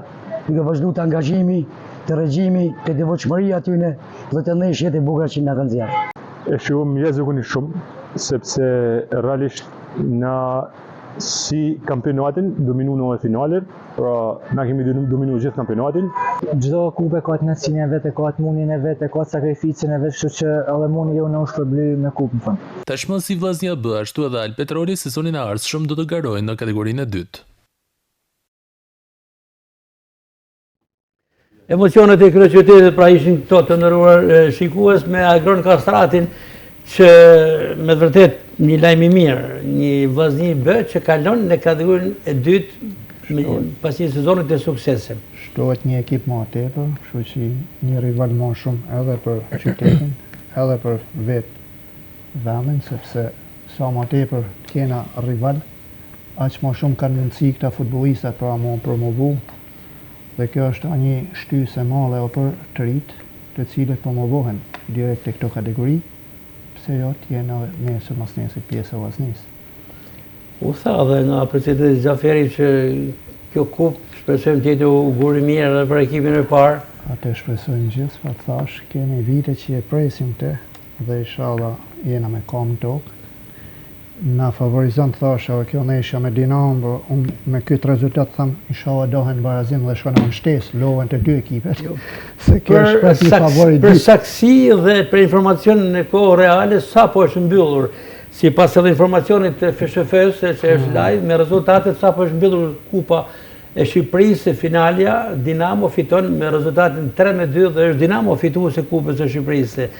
duke vazhdu të angazhimi, të regjimi, të devotshmëria tyne dhe të ndeshjet e bukura që na kanë zgjatur. E shohim zakonisht shumë, sepse realisht na si kampionatin dominu në finalet, pra na kemi dominu gjithë kampionatin. Çdo kupe ka të nësinë e vet, ka të mundjen e vet, ka sakrificën e vet, kështu që edhe mundi jo në u shpërbly me kupën fund. Tashmë si vllaznia B ashtu edhe Alpetroli sezonin e ardhshëm do të garojnë në kategorinë e dytë. Emocionet e kryeqytetit pra ishin këto të nderuar shikues me Agron Kastratin, që me të vërtet një lajm i mirë, një vllaznie B që kalon në kategorinë e dytë pas një sezoni të suksesshëm. Shtohet një ekip më tepër, kështu që një rival më shumë edhe për qytetin, edhe për vetë vendin, sepse sa më tepër kena rival, aq më shumë kanë mundësi këta futbollistat për më promovu. Dhe kjo është një shtysë e madhe për të rit, të cilët promovohen direkt te këto kategori, pse jo të jenë nesër mas nesër pjesë e vllaznisë. U tha dhe nga presidenti Xhaferi që kjo kupë shpresojmë të jetë auguri mirë edhe për ekipin e parë. Atë shpresojmë gjithë, pa thash, kemi vite që e presim të dhe inshallah jena me kam tokë. Na favorizon të thash edhe kjo ndeshja me Dinamo, unë me këtë rezultat tham inshallah dohen barazim dhe shkon në shtesë, loven të dy ekipet. Se kjo është pati favorit. Për saksi dhe për informacion në kohë reale, sa po është mbyllur, si pas edhe informacionit të FSHF-s që është live, me rezultatet sa po është mbyllur kupa e Shqipërisë, finalja, Dinamo fiton me rezultatin 3-2 dhe është Dinamo fituese kupës e Shqipërisë.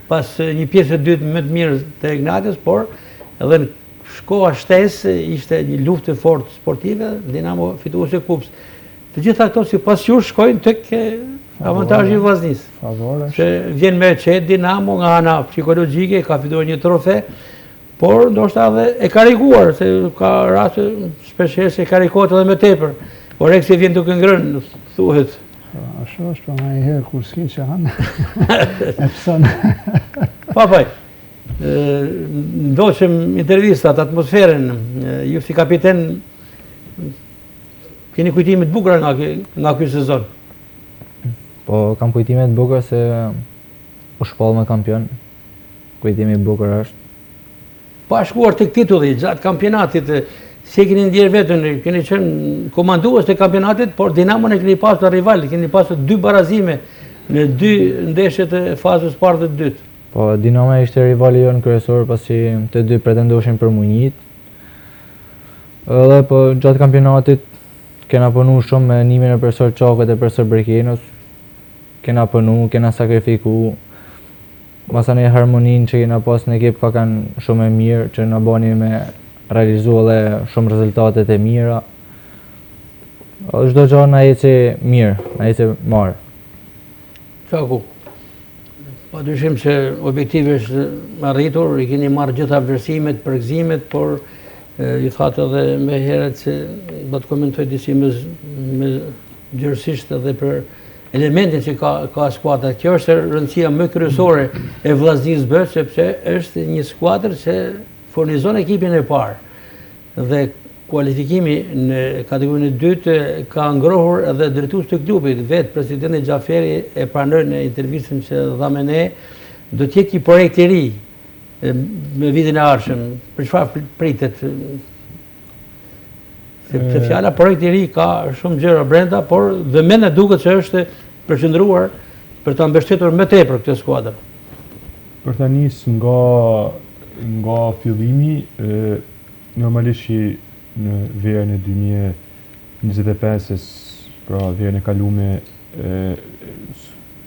Pas një pjesë e dytë më të mirë të Ignatios, por edhe në shkoa shtesë ishte një luftë fort sportive, Dinamo fituese kupës. Të gjitha këto si pas ju shkojnë tek avantazhi i vllaznisë. Se vjen me qetë Dinamo nga ana psikologjike, ka fituar një trofe, por ndoshta edhe e karikuar, se ka raste shpeshherë se karikohet edhe më tepër. Oreksi vjen duke ngrënë, thuhet. Ashtu është, për një herë kur s'ke që hanë, e pësën. Papaj, ndoqëm intervistat, atmosferën, ju si kapiten, keni kujtimit bukura nga ky sezon? Po, kam kujtimet bukura se u shpall me kampion. Kujtimi bukur është. Pa shkuar tek titulli, gjatë kampionatit, si e keni ndjerë vetën, keni qenë komandues të kampionatit, por Dinamon e keni pasur rival, keni pasur 2 barazime në 2 ndeshjet e fazës parë dhe dytë. Po, Dinamo ishte rivali jonë kryesor, pasi të dy pretendoshin për munjit. Edhe po gjatë kampionatit kena punu shumë me nimin e profesor Çakët e profesor Brekenos. Kena punu, kena sakrifiku. Masane harmonin që kena pas në ekip ka kanë shumë e mirë, që në bani me realizu edhe shumë rezultatet e mira. Çdo gjë na eci mirë, na eci marë. Qaku, pa dyshim që objektivi është arritur, i keni marrë gjitha vlerësimet, përgëzimet, por ju thatë edhe me heret se do të komentoj disi me gjërësisht edhe për elementin që ka skuadra. Kjo është rëndësia më kryesore e Vllaznisë B, sepse është një skuadër që furnizon ekipin e parë. Dhe kualifikimi në kategorinë e dytë ka ngrohur edhe drejtues të klubit. Vetë presidenti Xhaferi e pranoi në intervistën që dha me ne, do të jetë një projekt i ri me vitin e ardhshëm. Për çfarë pritet? Sepse fjala projekt i ri ka shumë gjëra brenda, por dhe mendja duket se është përqendruar për ta mbështetur më tepër këtë skuadër. Për ta nis nga fillimi, normalisht në verën e 2025-s, pra verën e kaluar,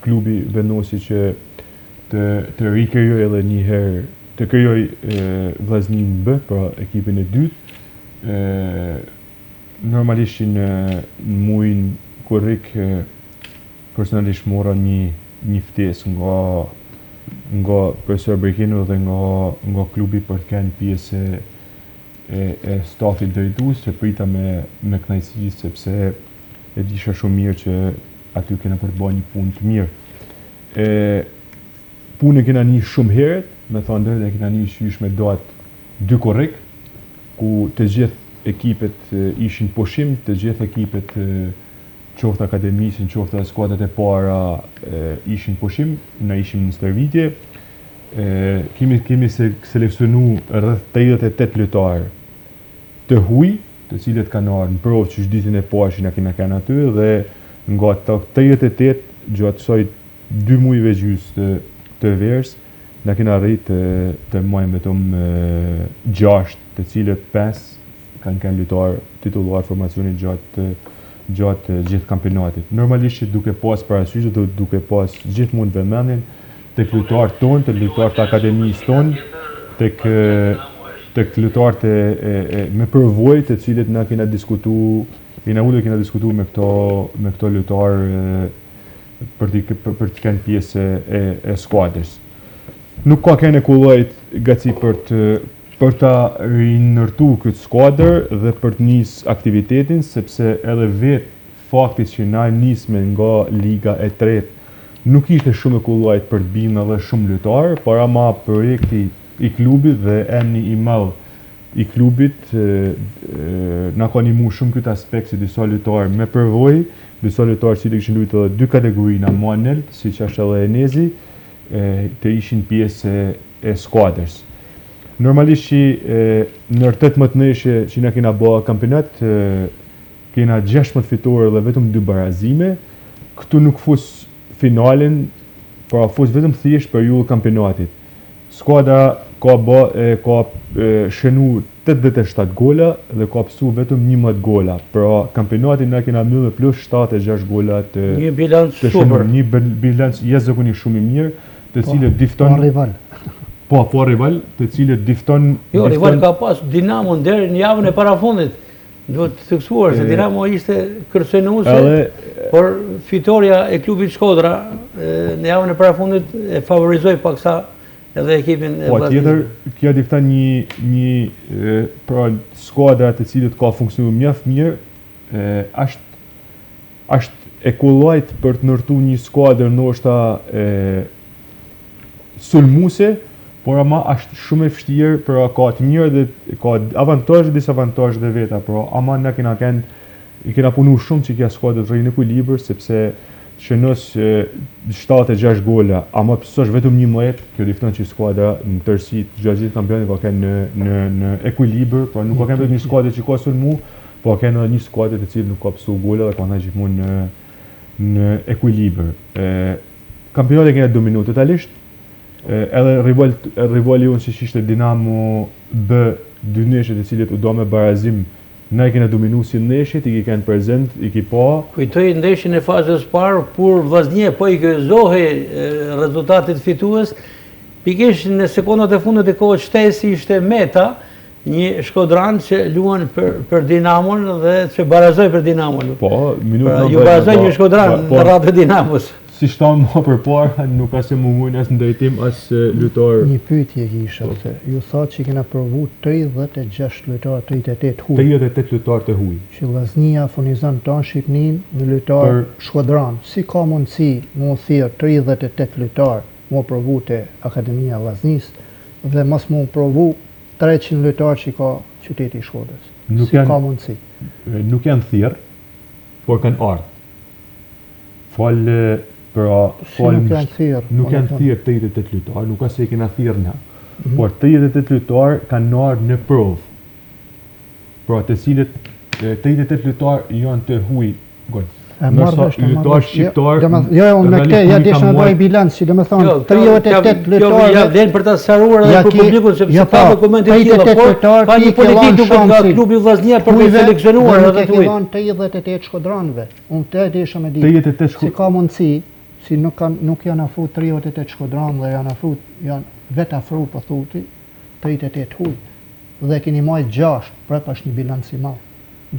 klubi vendosi që të rikrijojë edhe një herë, të krijojë Vllaznin B, pra ekipin e dytë. Normalisht në muajin korrik personalisht mora një ftesë nga profesor Brekeno dhe nga klubi për të qenë pjesë e stafit drejtues, që prita me kënaqësi, sepse e disha shumë mirë që aty kena për të bërë një punë të mirë. Punë kena një shumë herët, me thënë drejtë e kena një qysh me datë 2 korrik, ku të gjithë ekipet ishin pushim, të gjithë ekipet qoftë akademisë, qoftë skuadrat e para ishin pushim, na ishim në stërvitje. Kemi seleksionu rreth 88 lojtarë të huaj, të cilët kanë ardhur në provë që ditën e parë që na kena kanë aty, dhe nga 88 gjatë kësaj 2 muajve gjys të verës, na kena arritë të marrim vetëm 6, të cilët 5 kanë qenë lojtarë titullar formacionit gjatë gjithë kampionatit. Normalisht duke pas parasysh dhe duke pas gjithmonë vëmendjen tek lojtarët tonë, tek lojtarët e akademisë tonë, tek lojtarët me përvojë, të cilët na kena diskutuar me këto lojtarë për të qenë pjesë e skuadrës. Nuk ka kënë kullojt gaci për ta rinërtu këtë skuadër dhe për të nis aktivitetin, sepse edhe vetë fakti që na nisme nga liga e tretë nuk ishte shumë e kullojt për të bim edhe shumë lojtarë, para ma projekti i klubit dhe emni i madh i klubit na ka ndihmuar shumë këtë aspekt, se disa lojtarë me përvojë, disa lojtarë që kishin luajtur edhe 2 kategorina manel, siç është edhe Enezi, të ishin pjesë e skuadrës. Normalisht në 18 ndeshje që na kena bërë kampionat, kena 16 fitore dhe vetëm 2 barazime. Këtu nuk fus finalen, pra fus vetëm thjesht për periudhën e kampionatit. Skuadra ka shënu 87 gola dhe ka pësu vetëm 11 gola. Pra kampionatin na kena mbyllë plus 76 gola të një bilanc super. Një bilanc jashtëzakonisht shumë i mirë, të cilët difton rival. Po rival, të cilët difton... Jo, rival ka pas Dinamo deri në javën e parafundit. Duhet të theksuar se Dinamo ishte kërcënuese, por fitoria e klubit Shkodra në javën e parafundit e favorizoi paksa edhe ekipin e Po tjetër, kjo di këta një pra skuadra të cilët ka funksionuar mjaft mirë, është e kullajt për të ndërtu një skuadër ndoshta sulmuese, por ama është shumë e vështirë, pra ka të mirë dhe ka avantazhe dhe disavantazhe dhe veta, pra ama na kena punu shumë që kja skuadër të rrinë në ekuilibër, sepse shënos 7-6 gola, ama pësë është vetëm 11, kjo difton që skuadra në tërësi të gjithë kampionit ka kenë në ekuilibër, pra nuk ka kenë vetëm një skuadër që ka sulmu, po ka kenë edhe një skuadër të cilë nuk ka pësu gola dhe ka në gjithmonë në ekuilibër. Kampionatin kena dominu totalisht, edhe rivali unë që ishte Dinamo B, dy neshët e cilët u do me barazim, na i kena dominu si ndeshjet, i kenë prezent, i ki pa. Kujtoj ndeshjen e fazës parë, kur Vllaznia po i gëzohej rezultatit fitues, pikërisht në sekondat e fundit e kohës shtesi ishte Meta, një Shkodran që luan për Dinamon dhe që barazoj për Dinamon. Po, minutë ju barazoj një Shkodran në radhë të Dinamos. Si shtanë më përpara, nuk ka se munguin as në drejtim, as lojtar. Një pyetje kisha, se ju thot që kena provu 36 lojtar, 38 huj. 38 lojtar të huj. Që Vllaznia furnizon tonë Shqipnin në lojtar Shkodran. Si ka mundësi mu thirë 38 lojtar mu provu të Akademia Vllaznis dhe mos mu provu 300 lojtar që ka qyteti Shkodrës. Si ka mundësi? Nuk janë thirë, por kanë ardhë. Nuk janë thirë 38 lojtar, nuk ka se i kena thirë nga, por 38 lojtar kanë ardhë në provë. Pra të cilët 38 lojtar janë të huj gol. Lojtar shqiptar. Jo, unë me këte, ja desh në bëj bilanc, që dhe me thonë 38 lojtar. Ja vlen për ta sqaruar edhe për publikun, sepse pa dokumente të tilla, por ka një politik duke nga klubi Vllaznia për me seleksionuar edhe të huj. 38 Shkodranëve. Unë të desha me ditë, si ka mundësi, si nuk janë afru 38 Shkodranë dhe janë vetë afru për thuti 38 huj. Dhe keni majtë 6, prep është një bilanci malë.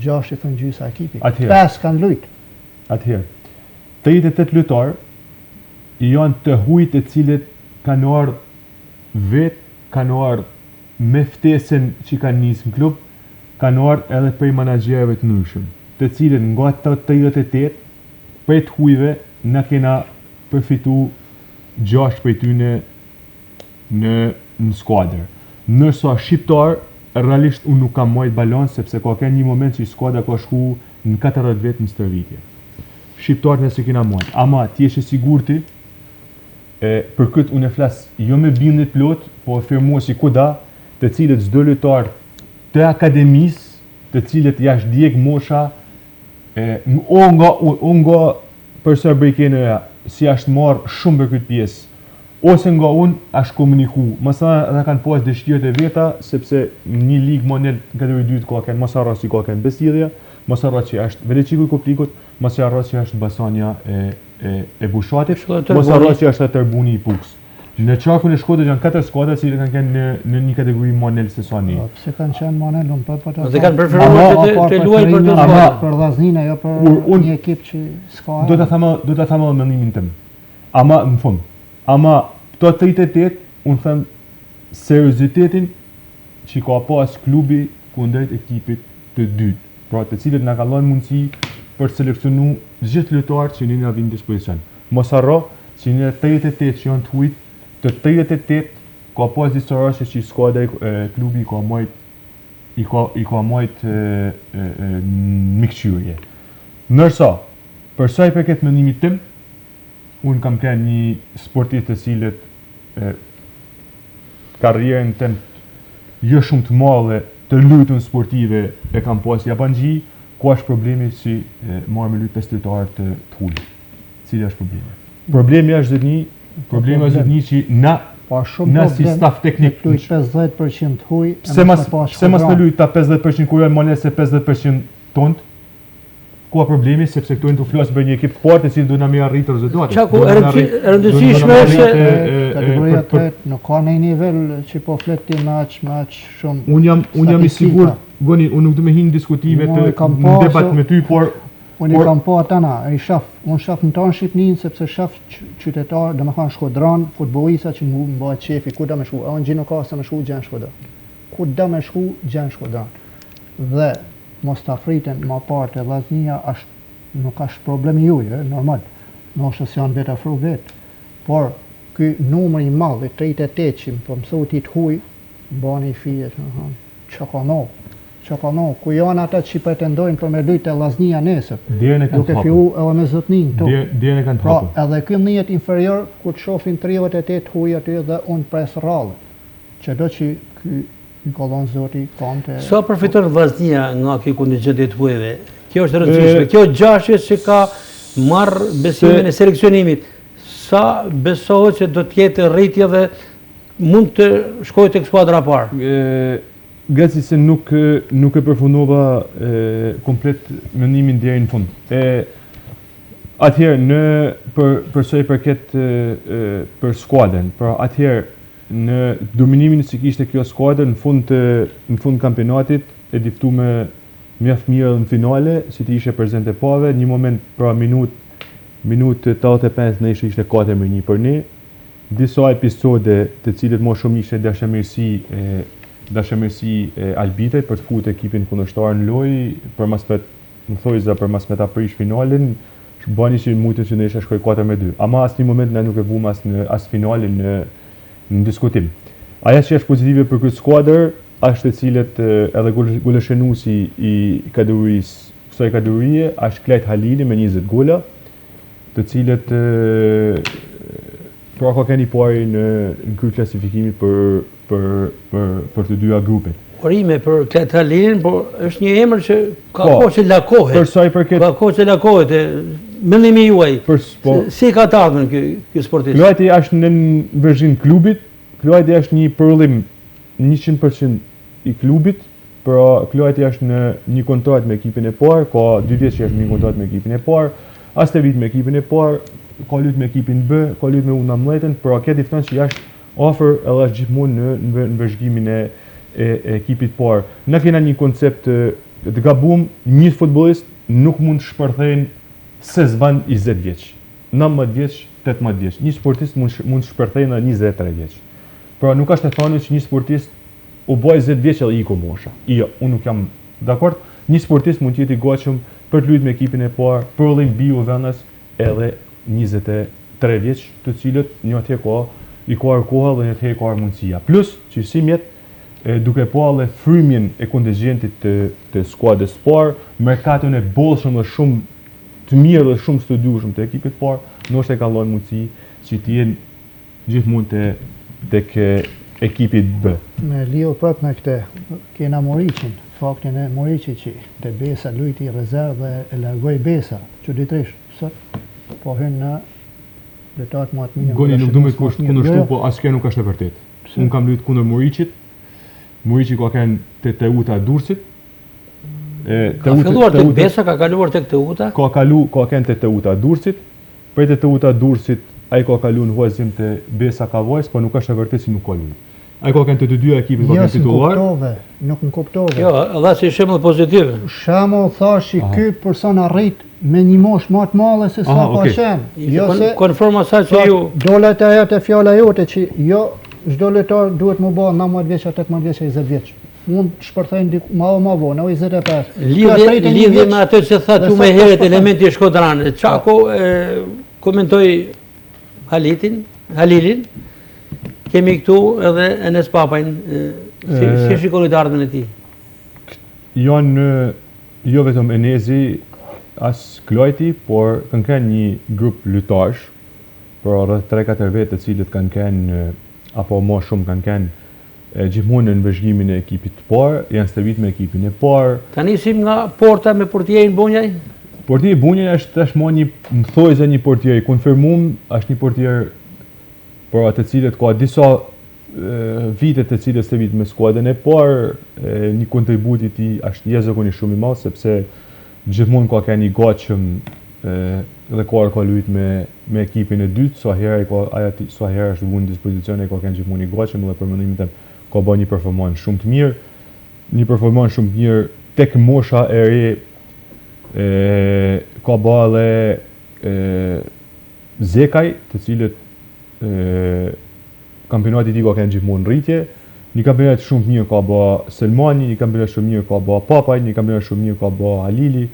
6 i thënë gjysa ekipi. 5 kanë lujtë. Atëherë, 38 lojtar janë të hujt e cilët kanë ardhë vetë, kanë ardhë me ftesën që kanë nisë në klub, kanë ardhë edhe prej managerëve të ndryshëm, të cilët nga të 38 prej të hujve na kena përfitu 6 prej tyne në skuadër. Nërsa shqiptar, realisht unë nuk kam majtë balans, sepse ka kenë një moment që skuadra ka shku në 40 vetë në stërvitje. Shqiptarët nëse kena majtë, ama t'jeshe sigurti, për këtë unë e flasë jo me bindit plot, po e firmua si kuda, të cilët çdo lojtar të akademisë, të cilët jashtë djeg mosha, o nga përsa bëjkenë si ashtë marë shumë për këtë pjesë, ose nga unë ashtë komuniku. Mësa dhe kanë pas dështirët e veta, sepse një ligë monel në kategori 2 ka kënë Masarra që ka kënë Bestidhja, Masarra që është Veleqiku i Koplikut, Masarra që është Basania e Bushatit, Masarra që është Tërbuni i Puks. Në qarkun e Shkodrës janë 4 skuadra që kanë kënë në një kategori monel se sa një. Pse kanë qenë monel, unë për të... Dhe kanë preferuar të luaj për të skuadra. Për Vllaznin, jo për një ekip që s'ka... Do të thama mendimin tim. Ama në fund. Ama këto 38, unë them seriozitetin që ka pas klubi kundrejt ekipit të dytë. Pra të cilët na kallon mundësi për të selekcionu gjithë lojtarët që na vinë në dispozicion. Mos harro që në 38 që janë të huajt, të 38 ka pas disa raste që skuadra klubi i ka majt mikqyrje. Nërsa, për sa i përket mendimit tim, unë kam kënë një sportist të cilët karrierën tim jo shumë të madhe të lujtën sportive e kam pas Japanji, ku është problemi si marrë me lujtë 5 lojtarë të huj. Cili është problemi? Problemi është zëtni që na si staf teknik... Lujtë 50% huj... Pse mas në lujtë ta 50% ku janë mone se 50% tontë, ku ka problemi, sepse këtu të flasë për një ekip të partë, që do na me arritë rezultate. Qaku, rëndësishme është... Kategoria 8 nuk ka në nivel që po fleti maq shumë... Unë jam i sigur, Goni, unë nuk du me hinë diskutive në debat me ty, por Unë i kam po atana, unë shaf në tonë Shqipnin, sepse shaf qytetar, dhe me kanë Shkodran, futbolisa që më bëhet qefi, ku da me shku, unë gjino ka se me shku gjenë Shkodran. Ku da me shku gjenë Shkodran. Dhe mos të afriten ma parte Vllaznia, nuk është problemi juj, normal, në është se janë vetë afru vetë. Por, ky numër i madh, 38 që më mësu ti të huj, bani i fije, që ka no, ku janë ata që pretendojnë për me lujtë e Vllaznia nesër, duke fillu edhe me zotnin këtu. Djerën e kanë të Pra, hapur. edhe ky njët inferior, ku të shofin 38 huj aty dhe unë pres rallë, që do që ky kolon zoti konte... Sa përfiton Vllaznia nga ky kontingent të hujve? Kjo është rëndësishme. Kjo gjashje që ka marrë besimin e seleksionimit, sa besohet që do të jetë rritje dhe mund të shkojë tek skuadra parë? Gazi se nuk e përfundova komplet mendimin deri në fund. Atëherë për sa i përket për skuadrën, pra atëherë në dominimin që kishte kjo skuadër në fund kampionatit e diftuar mjaft mirë në finale, si ti ishe prezente pave, një moment pra minutë 85 ne ishte 4-1 për ne. Disa episode të cilët më shumë ishte dashamirësi e arbitrit për të futur ekipin kundërshtar në lojë, më thojza për mas me ta prish finalin, bani që mujtë që ne ishe shkoj 4-2. Ama asë një moment ne nuk e vumë as finalin në diskutim. Aja që është pozitive për këtë skuadër, është e cilët edhe goleshenusi i kësaj kategorie, është Klejt Halili me 20 gola, të cilët pra ka keni pari në kryet klasifikimi për të dyja grupet. Orime për Klejt Halilin, por është një emër që ka kohë që lakohet. Për sa i përket... Ka kohë që lakohet, mendimi juaj. Si ka të ardhën ky sportist? Klejti është në vëzhgim klubit, Klejti është një përllim 100% i klubit, pra Klejti është në një kontratë me ekipin e parë, ka 2 vjet që është në një kontratë me ekipin e parë, as të vit me ekipin e parë, ka luajtur me ekipin B, ka luajtur me U19, pra kjo difton që është ofër edhe është gjithmonë në vëzhgimin e ekipit parë. Ne kena një koncept të gabum, një futbollist nuk mund të shpërthejnë se zvan 20 vjeç, 19 vjeç, 18 vjeç. Një sportist mund të shpërthejnë edhe 23 vjeç. Pra nuk është e thënë që një sportist u bë 20 vjeç edhe iko mosha. Jo, unë nuk jam dakord. Një sportist mund të jetë i gatshëm për të luajtur me ekipin e parë, për vëllim bio vendas edhe 23 vjeç, të cilët një atje i ka koha dhe një atje ka mundësia. Plus, që si mjet, duke po edhe frymjen e kontingjentit të skuadrës parë, merkaton e bollshëm dhe shumë të mirë dhe shumë studiueshëm të ekipit parë, ndoshta e ka lloj mundësi që të jenë gjithmonë tek ekipit B. Me liu prap me këtë, kena Moriqin, faktin e Moriqit që të Besa lujti rezervë dhe e largoi Besa, çuditërisht, sot po hyn në lojtarët më të mirë. Goni nuk do me kundërshtu, po asgjë nuk është e vërtetë. Unë kam luajtur kundër Moriqit. Moriqi ka qenë te Teuta Durrësit. Ka filluar tek Besa, ka kaluar tek Teuta? Ka qenë te Teuta Durrësit. Prej te Teuta Durrësit ai ka kaluar në vllazim te Besa Kavajës, po nuk është e vërtetë si nuk ka luajtur. Ai ka qenë te të dy ekipet, ka qenë titullar. Nuk më kuptove. Jo, dha si shembull pozitiv. Shembull thash që ky person arrit me një moshë më të madhe se sa ka qenë. Jo se konform asaj që ju dolet ajo te fjala jote që jo çdo lojtar duhet më bëj 19 vjeç, 18 vjeç, 20 vjeç. Mund të shpërthejnë më vonë, 25. Lidhje me atë që tha tu më herët elementi i Shkodranit. Çako komentoi Halilin. Kemi këtu edhe Enes Papajn, si shikoni të ardhmen e tij? Janë jo vetëm Enesi, as Klojti, por kanë kënë një grup lojtarësh, por rreth 3-4 vetë të cilët kanë kënë apo më shumë kanë kënë gjithmonë në vëzhgimin e ekipit të parë, janë stëvit me ekipin e parë. Ta nisim nga Porta me portierin Bunjaj? Portieri Bunjaj është tashmë një thojza një portier i konfirmuar, është një portier por atë cilët ka disa vite të cilët stëvit me skuadrën e parë, një kontribut i tij është jashtëzakonisht shumë i madh sepse gjithmonë ka qenë i gatshëm dhe ka luajtur me ekipin e dytë, sa herë është vënë në dispozicion, ka qenë gjithmonë i gatshëm dhe për mendimin tim ka bërë një performancë shumë të mirë, tek mosha e re ka ba edhe Zekaj, të cilët kampionati i tij ka qenë gjithmonë rritje. Një kampionat shumë mirë ka ba Selmani, një kampionat shumë mirë ka ba Papaj, një kampionat shumë mirë ka ba Halili,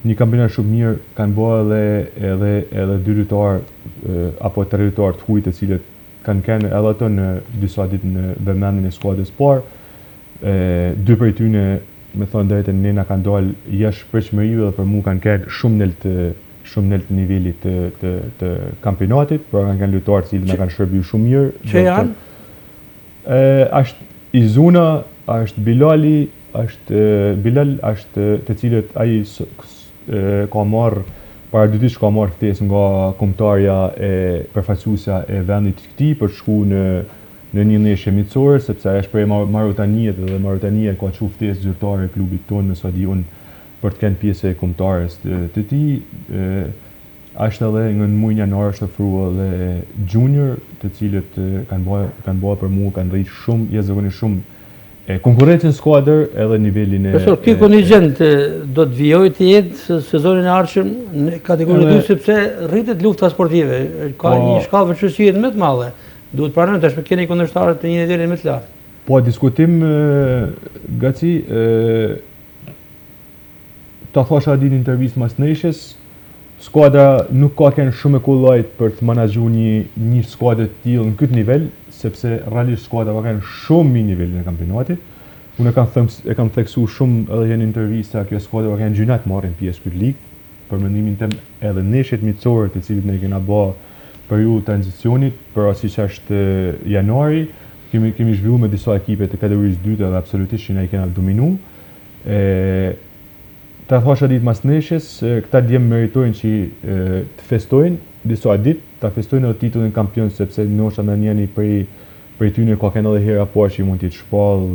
një kampionat shumë mirë kanë ba edhe dy lojtar apo tre lojtar të huaj të cilët kanë qenë edhe ato në disa ditë në vëmendjen e skuadrës parë. Dy prej tyre, me thonë drejtën, ne na kanë dalë jashtë pritshmërive dhe për mua kanë qenë shumë nel të nivelit të kampionatit, por kanë qenë lojtarë të cilët na kanë shërbyer shumë mirë. Që janë? Është Izuna, është Bilali, Bilal, është të cilët ai ka marrë para 2 ditë ka marrë ftesë nga kombëtarja e përfaqësuesja e vendit të këtij për të shkuar në një ndeshje miqësore, sepse ai është prej Mauritaniet dhe Mauritania ka çu ftesë zyrtare e klubit tonë, me sa di unë, për të qenë pjesë e kombëtares të tij. Është edhe në muajin janar është ofruar edhe junior, të cilët kanë bërë për mua, kanë rritë shumë, jashtëzakonisht shumë konkurrencën skuadër edhe nivelin e... Profesor, ky kontingent do të vijojë të jetë sezonin e ardhshëm në kategorinë 2 sepse rritet lufta sportive, ka një shkallë vështirësie më të madhe. Duhet pranojmë tash keni kundërshtarë të një niveli më të lartë. Po, diskutim Gaci, ta thosha di në intervistë mas ndeshjes, skuadra nuk ka qenë shumë e kollajt për të menaxhuar një skuadër të tillë në këtë nivel, sepse realisht skuadra ka qenë shumë mi nivelin e kampionatit. Unë e kam theksuar shumë edhe në intervista, kjo skuadër ka qenë gjynat marrin pjesë këtë ligë, për mendimin tim edhe ndeshjet miqësore të cilit ne kena bë periudhë tranzicionit, për siç është janari, kemi zhvilluar me disa ekipe të kategorisë 2 dhe absolutisht që ne i kena dominuar. Ta thosha ditë mas ndeshjes, këta djemë meritojnë që të festojnë disa ditë, ta festojnë edhe titullin kampion, sepse ndoshta ndonjëri prej tyre ka qenë edhe hera parë që mund të jetë shpall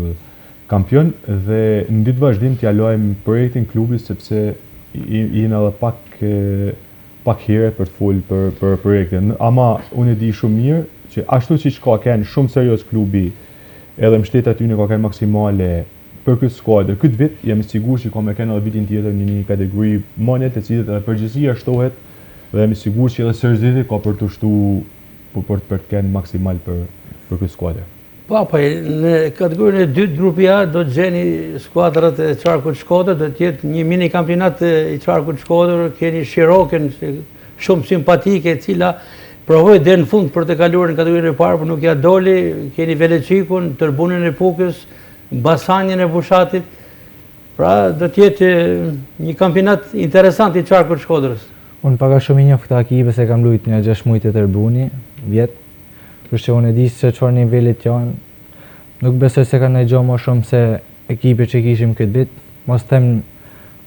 kampion, dhe në ditë vazhdim t'ia lajmë projektin klubit, sepse jena edhe pak here për të folë për projektin. Ama unë e di shumë mirë që ashtu siç ka qenë shumë serioz klubi, edhe mbështetja tyre ka qenë maksimale për këtë skuadër. Këtë vit jam i sigurt që ka me kenë edhe vitin tjetër një kategori më të cilët edhe përgjegjësia shtohet, dhe jam i sigurt që edhe Serziti ka për të shtuar për të kenë maksimal për këtë skuadër. Po, në kategorinë e 2 grupi A do të gjeni skuadrat e Qarkut Shkodër, do të jetë një mini kampionat i Qarkut Shkodër, keni Shiroken shumë simpatike, e cila provoi deri në fund për të kaluar në kategorinë e parë, por nuk ja doli, keni Velecikun, Tërbunën e Pukës, Basanjën e Bushatit, pra do të jetë një kampionat interesant i Qarkut Shkodrës. Unë paka shumë i njoh këta ekipe se kam luajtur nga 6 muaj të Tërbuni, vjet. Kështu që unë e di se çfarë nivelit janë. Nuk besoj se kanë ndonjë më shumë se ekipet që kishim këtë vit. Mos them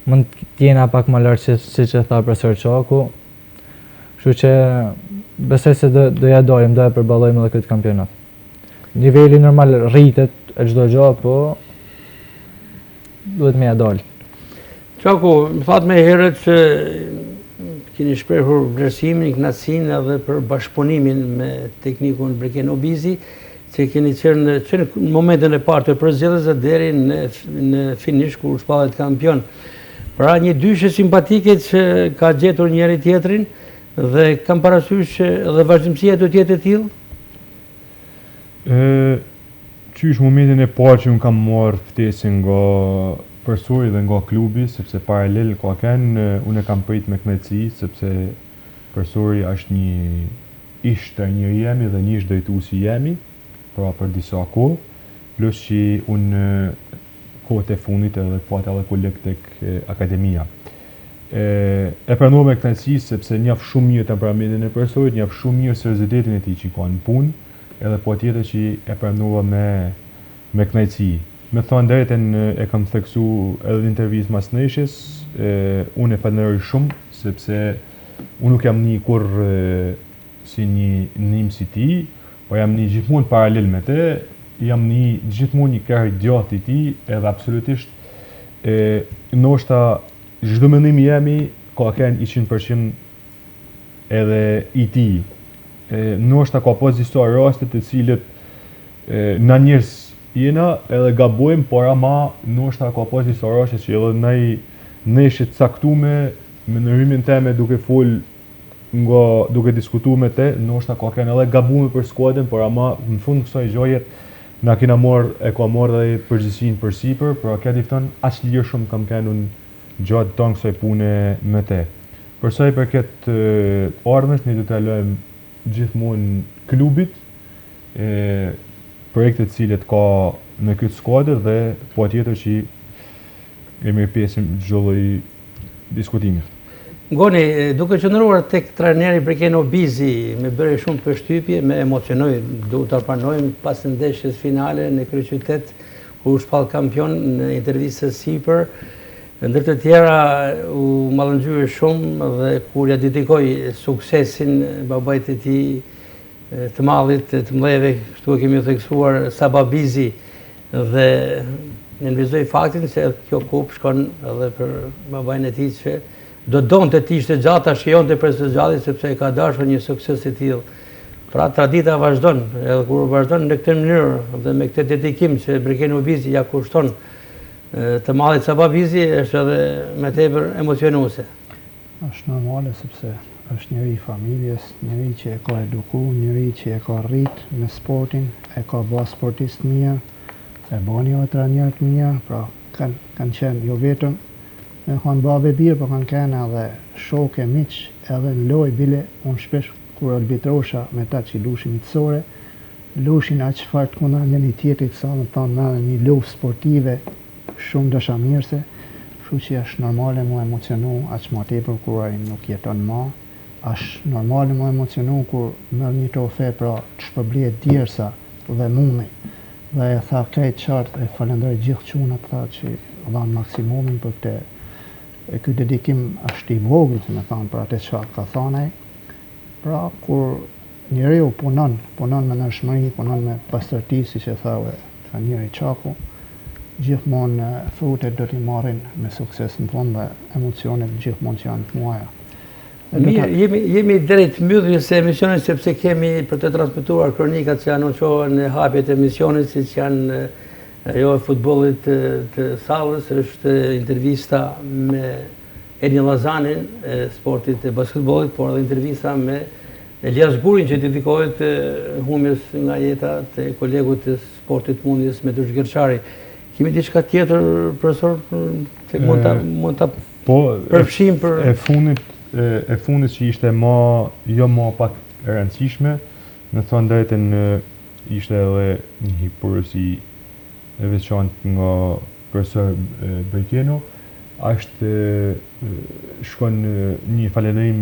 mund të jena pak më lart siç e tha profesor Çaku. Kështu që besoj se do ja dalim, do ja përballojmë edhe këtë kampionat. Niveli normal rritet e çdo gjë, po duhet me ja dalë. Çaku, më thatë me herët që keni shprehur vlerësimin, kënaqësinë edhe për bashkëpunimin me teknikun Breken Obizi, që keni qenë në momentin e parë të përzgjedhjes deri në finish kur shpallet kampion. Pra një dyshje simpatike që ka gjetur njëri tjetrin dhe kam parasysh që edhe vazhdimësia do të jetë e tillë. Qysh momentin e parë që unë kam marrë ftesën nga përsuri dhe nga klubi, sepse paralel ka qenë, unë e kam prit me kënaqësi, sepse përsuri është një ish trajneri jemi dhe një ish drejtuesi jemi, pra për disa kohë, plus që unë kohët e fundit edhe pata edhe koleg tek akademia. E pranova me kënaqësi sepse njeh shumë mirë temperamentin e përsurit, njeh shumë mirë seriozitetin e tij që ka në punë, edhe po tjetër që e pranova me kënaqësi. Me thonë drejtën e kam theksu edhe në intervistë mas ndeshjes, unë e falenderoj shumë, sepse unë nuk jam një kur si një nim si ti, po jam një gjithmonë paralel me te, jam një gjithmonë një kërë gjatë i ti, edhe absolutisht ndoshta çdo mendim jemi ka qenë 100% edhe i ti. Ndoshta ka pas disa raste të cilët na njerëz jena edhe gabojmë, por ama ndoshta ka pas disa raste që edhe ndaj neshit caktume me ndërhymin teme duke duke diskutuar me te, ndoshta ka kanë edhe gabume për skuadën, por ama në fund kësaj gjoje na kena e ka marrë edhe përgjegjësinë përsipër, por ka difton aq lirshëm kam kanë gjatë tonë kësaj pune me te. Për sa i përket ardhmës, ne do të lëmë gjithmonë klubit projekte të cilët ka në këtë skuadër dhe patjetër që e merr pjesë çdo lloj diskutimi. Ngoni, duke qëndruar tek trajneri Brekeno Bizi, me bëre shumë përshtypje, me emocionoj, duhet ta pranojmë pas ndeshjes finale në kryeqytet ku u shpall kampion në intervistën sipër. Ndër të tjera u mallëngjye shumë dhe kur ja dedikoi suksesin babait të tij të mallit, të mbledhjeve, kështu e kemi theksuar Saba Bizi dhe nënvizoi faktin se kjo kupë shkon edhe për babain e tij që do donte të ishte gjatë, ta shijonte për së gjalli sepse ka dashur një sukses të tillë. Pra tradita vazhdon, edhe kur vazhdon në këtë mënyrë dhe me këtë dedikim që Brekeno Bizi ja kushton të mallit Saba Bizi, është edhe me tepër emocionuese. Është normale sepse është njëri i familjes, njëri që e ka eduku, njëri që e ka rrit me sportin, e ka bë sportist mirë, e bën një trajner të mirë, pra kanë qenë jo vetëm me kanë babë birë, por kanë qenë edhe shokë e miq, edhe në lojë bile unë shpesh kur arbitrosha me ta që lushin mitësore, lushin aq çfarë të kundra njëri tjetrit sa më thonë me një luftë sportive shumë dashamirëse, kështu që është normale mu emocionu aq më tepër kur ai nuk jeton më, është normale mu emocionu kur merr një trofe pra të shpërblihet djersa dhe mundi. Dhe e tha krejt qartë, e falenderoj gjithë çunat, tha që dhanë maksimumin për këtë. Ky dedikim është i vogël, me thonë, për atë çfarë ka thënë ai. Pra kur njeriu punon me ndershmëri, punon me pastërti, siç e thave trajneri Çaku, gjithmonë frutet do t'i marrin me sukses në fund dhe emocionet gjithmonë që janë të muaja. Mirë, jemi drejt mbylljes së emisionit sepse kemi për të transmetuar kronikat që anoncohen në hapjet e emisionit, siç janë ajo e futbollit të Sallës, është intervista me Edin Llazanin, e sportit të basketbollit, por edhe intervista me Elias Gurin që dedikohet humbjes nga jeta të kolegut të sportit mundjes me Dush Gerçari. Kemi diçka tjetër, profesor, që mund ta përfshim për e fundit që ishte jo më pak e rëndësishme, me thonë drejtën ishte edhe një hipërësi e veçantë nga profesor Brekeno, shkon një falënderim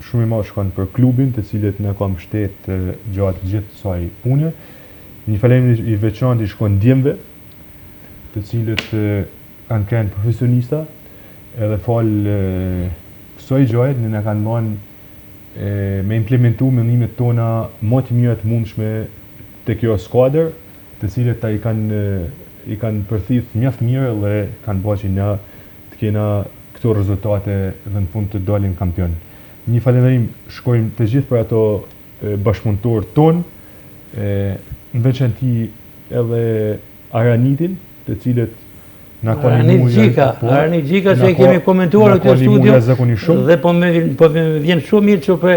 shumë i madh shkon për klubin, të cilët na ka mbështetë gjatë gjithë kësaj pune. Një falënderim i veçantë shkon djemve, të cilët kanë qenë profesionista, edhe kësaj gjoje ne na kanë marrë me implementu mendimet tona më të mira të mundshme te kjo skuadër, të cilët i kanë përthith mjaft mirë dhe kanë bërë që na të kena këto rezultate dhe në fund të dalim kampion. Një falënderim shkojmë të gjithë për ato bashkëpunëtorët tonë, në veçanti edhe Aranitin, të cilët na kanë Aranit Gjika që e kemi komentuar në këtë studio dhe po më vjen shumë mirë që për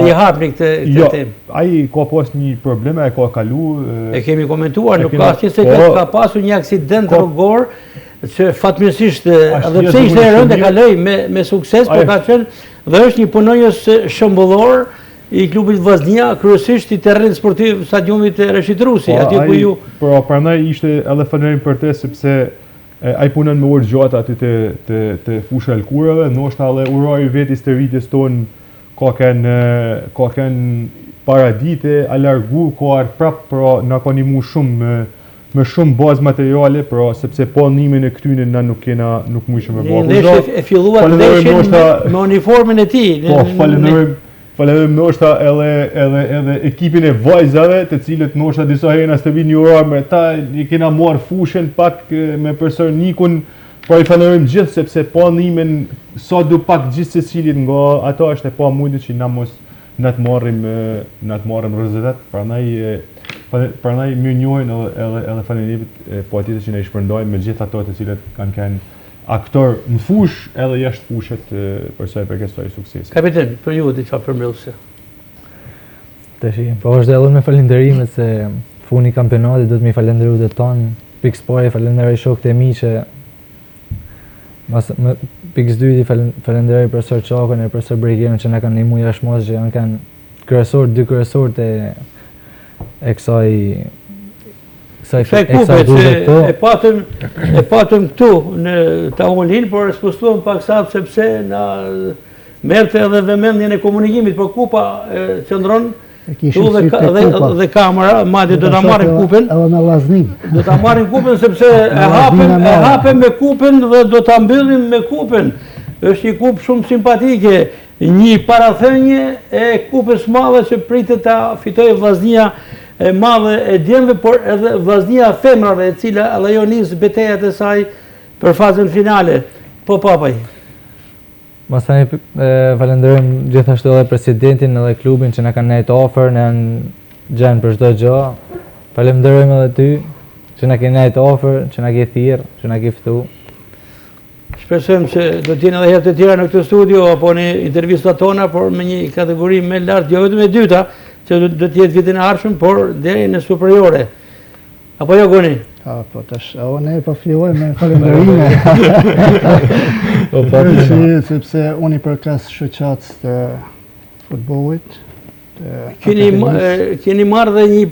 rihapni këtë temë. Ai ka pas një problem, ai ka kalu. E kemi komentuar, nuk ka asnjë sekret, ka pasur një aksident rrugor që fatmirësisht edhe pse ishte e rëndë kaloi me sukses, por ka qenë dhe është një punonjës shembullor i klubit Vllaznia, kryesisht i terrenit sportiv stadiumit Reshit Rusi, aty ku ju. Po prandaj ishte edhe falënderim për të sepse ai punon me orë gjatë aty te fusha e lkurave, ndoshta edhe uroj vetis të rritjes tonë ka kanë paradite, a largu, ka ardhur prap, pra na ka ndihmu shumë me shumë bazë materiale, pra sepse pa ndihmën e këtyne na nuk mundshim me bërë. Ndeshja e filluar me uniformin e tij. Po, falenderojmë ndoshta edhe ekipin e vajzave, të cilët ndoshta disa herë na të vinë një orar me ta, i kena marrë fushën pak me profesor Nikun, po i falenderojmë gjithë sepse pa ndihmën sa do pak gjithë secilit nga ato është e pa mundë që na të marrim rezultat, prandaj mirë njohin edhe falënderimit patjetër që na i shpërndajnë me gjithë ato të cilët kanë qenë aktor në fush edhe jashtë fushet për sa i përket kësaj suksesi. Kapiten, për ju diçka përmbledhëse. Po është edhe me falenderimet se funi kampionatit do të mi falenderu të tonë. Pikës pari falenderoj shokët e mi që pikës dyti falenderoj profesor Çakën e profesor Bregerin që na kanë ndihmuar jashtë mos që janë kanë dy kryesorët e kësaj e patëm këtu në Tavolin, por spostuam pak sapë sepse na merrte edhe vëmendjen e komunikimit, por kupa qëndron dhe kamera, madje do ta marrim kupën. Edhe me vllaznin. Do ta marrim kupën sepse e hapem me kupën dhe do ta mbyllim me kupën. Është një kupë shumë simpatike, një parathënje e kupës madhe që pritet ta fitojë vllaznia e madhe e djemve, por edhe vllaznia e femrave, e cila edhe ajo nis betejat e saj për fazën finale. Po papaj. Mastaj falenderojmë gjithashtu edhe presidentin edhe klubin që na kanë nejtë ofër, na janë gjenë për çdo gjë. Falenderojmë edhe ty që na ke nejtë ofër, që na ke thirrë, që na ke ftu. Shpresojmë se do të jenë edhe herë të tjera në këtë studio apo në intervistat tona, por me një kategori më lart, jo vetëm e dyta, që do të jetë vitin e ardhshëm, por deri në superiore. Apo jo Goni? Po tash, ne po filloj me falenderime. Sepse unë i përkas shoqatës të futbollit. Keni marrë dhe një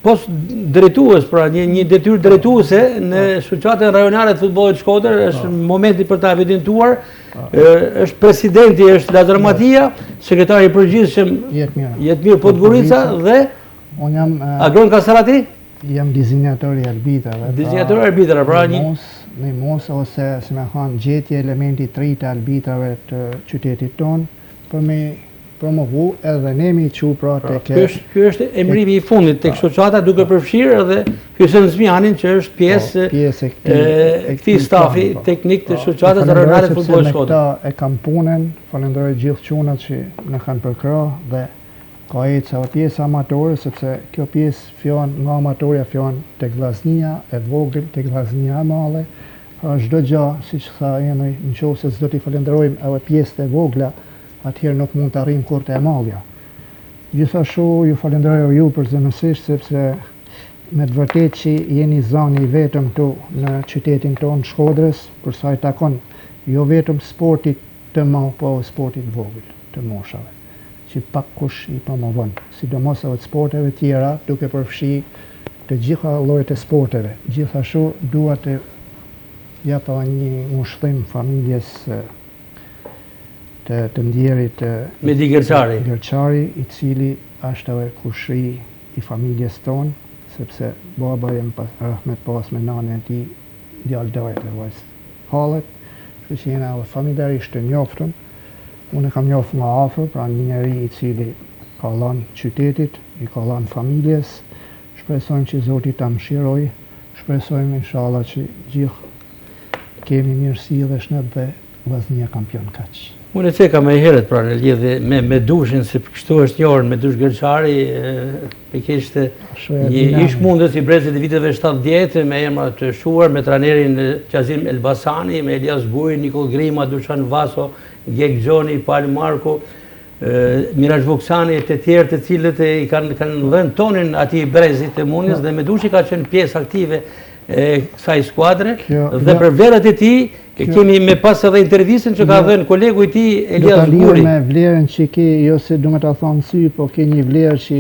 post drejtues, pra një detyrë drejtuese në shoqatën rajonale të futbollit Shkodër, është momenti për ta evidentuar. Është presidenti, është Lazar Matia, sekretari i përgjithshëm Jetmir Podgorica dhe Agron Kasarati? Jam dizinjatori arbitrave. Dizinjatori arbitrave, pra një në mos ose si më thon gjetje elementi i tretë të arbitrave të qytetit tonë për me promovu edhe ne mi çu pra tek. Ky është emrimi i fundit tek shoqata, duke përfshirë edhe Hysen Zmianin që është pjesë e këtij stafi teknik të shoqatës rajonale të futbollit Shkodër. E kam punën, falenderoj gjithë çunat që na kanë përkrah dhe ka ecë edhe pjesë amatore, sepse kjo pjesë fillon nga amatorja, fillon tek vllaznia e vogël, tek vllaznia e madhe. Pra çdo gjë, siç tha Emri, nëse s'do t'i falenderojmë edhe pjesët e vogla, atëherë nuk mund të arrijmë kurrë e madhja. Gjithashtu ju falenderoj ju përzemërsisht sepse me të vërtetë që jeni zani i vetëm këtu në qytetin tonë Shkodrës, për sa i takon jo vetëm sportit të madh, po sportit vogël të moshave, që pak kush i promovon, sidomos edhe të sporteve tjera, duke përfshi të gjitha llojet e sporteve. Gjithashtu dua të jap një ushtim familjes të ndjerit Medi Gerçari, i cili është edhe kushri i familjes tonë, sepse baba jem rahmet pas me nanën e tij, djalë dojet e vajzë hallet, kështu që jena edhe familjarisht të njoftën. Unë kam njoftë nga afër, pra një njeri i cili ka lënë qytetit, i ka lënë familjes. Shpresojmë që Zoti ta mëshiroj, shpresojmë inshallah që gjithë kemi mirësi dhe shëndet dhe vllaznia kampion kaq. Unë e ceka më herët pra në lidhje me dushin, se kështu është njohur me dush Gerçari, pikërisht një ishmundës i brezit e viteve 70 me emra të shuar, me trajnerin Qazim Elbasani, me Elias Guj, Nikol Grima, Dušan Vaso, Gjek Gjoni, Pal Marko, Miraç Vuksani e të tjerë të cilët i kanë dhënë tonin atij brezit të Munjes dhe me dushi ka qenë pjesë aktive e kësaj skuadre dhe për vlerat e tij kemi me pas edhe intervistën që ka dhënë kolegu i tij Elias Guri. Me vlerën që ke, jo se du me ta thonë sy, po ke një vlerë që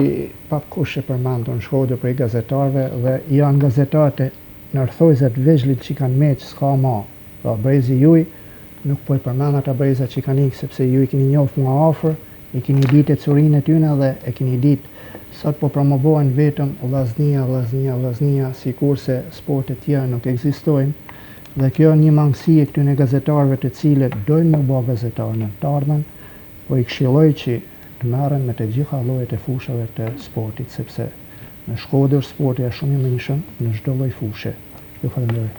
pak kush e përmendon në Shkodër për i gazetarëve dhe janë gazetarët e nërthojzat veçlit që kanë meq s'ka ma. Pra brezi juj, nuk po i përmend ata breza që kanë ikë, sepse ju i keni njoft nga afër, i keni ditë e curinë e tyne dhe e keni ditë sot po promovohen vetëm vllaznia, sikurse sportet tjera nuk ekzistojnë. Dhe kjo një mangësi e këtyne gazetarëve të cilët dojnë më bë gazetarë në të ardhmen, po i këshilloj që të merren me të gjitha llojet e fushave të sportit, sepse në Shkodër sporti është shumë i mënyrshëm në çdo lloj fushe. Ju falenderoj.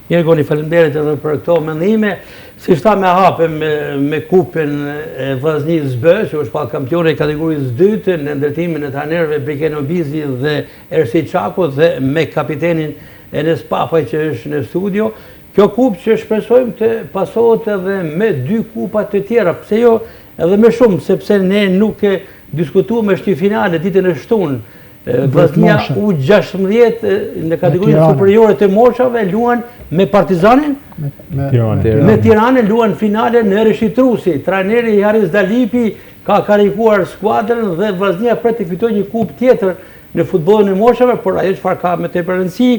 Mirë Goni, faleminderit edhe për këto mendime. Si shta me hapem me kupën e vllaznisë B, që është pa kampione i kategorisë 2 në ndërtimin e trajnerëve Brikeno Bizi dhe Ersi Çaku dhe me kapitenin Enes Papaj që është në studio. Kjo kupë që shpresojmë të pasohet edhe me 2 kupat të tjera, pse jo edhe me shumë, sepse ne nuk e diskutuam me shty finale ditën e shtunë. Vllaznia U16 në kategorinë superiore të moshave luan me Partizanin, me Tiranën luan finale në Rishitrusi. Trajneri Haris Dalipi ka karikuar skuadrën dhe Vllaznia pret të fitojë një kupë tjetër në futbollin e moshave, por ajo çfarë ka me tepër rëndësi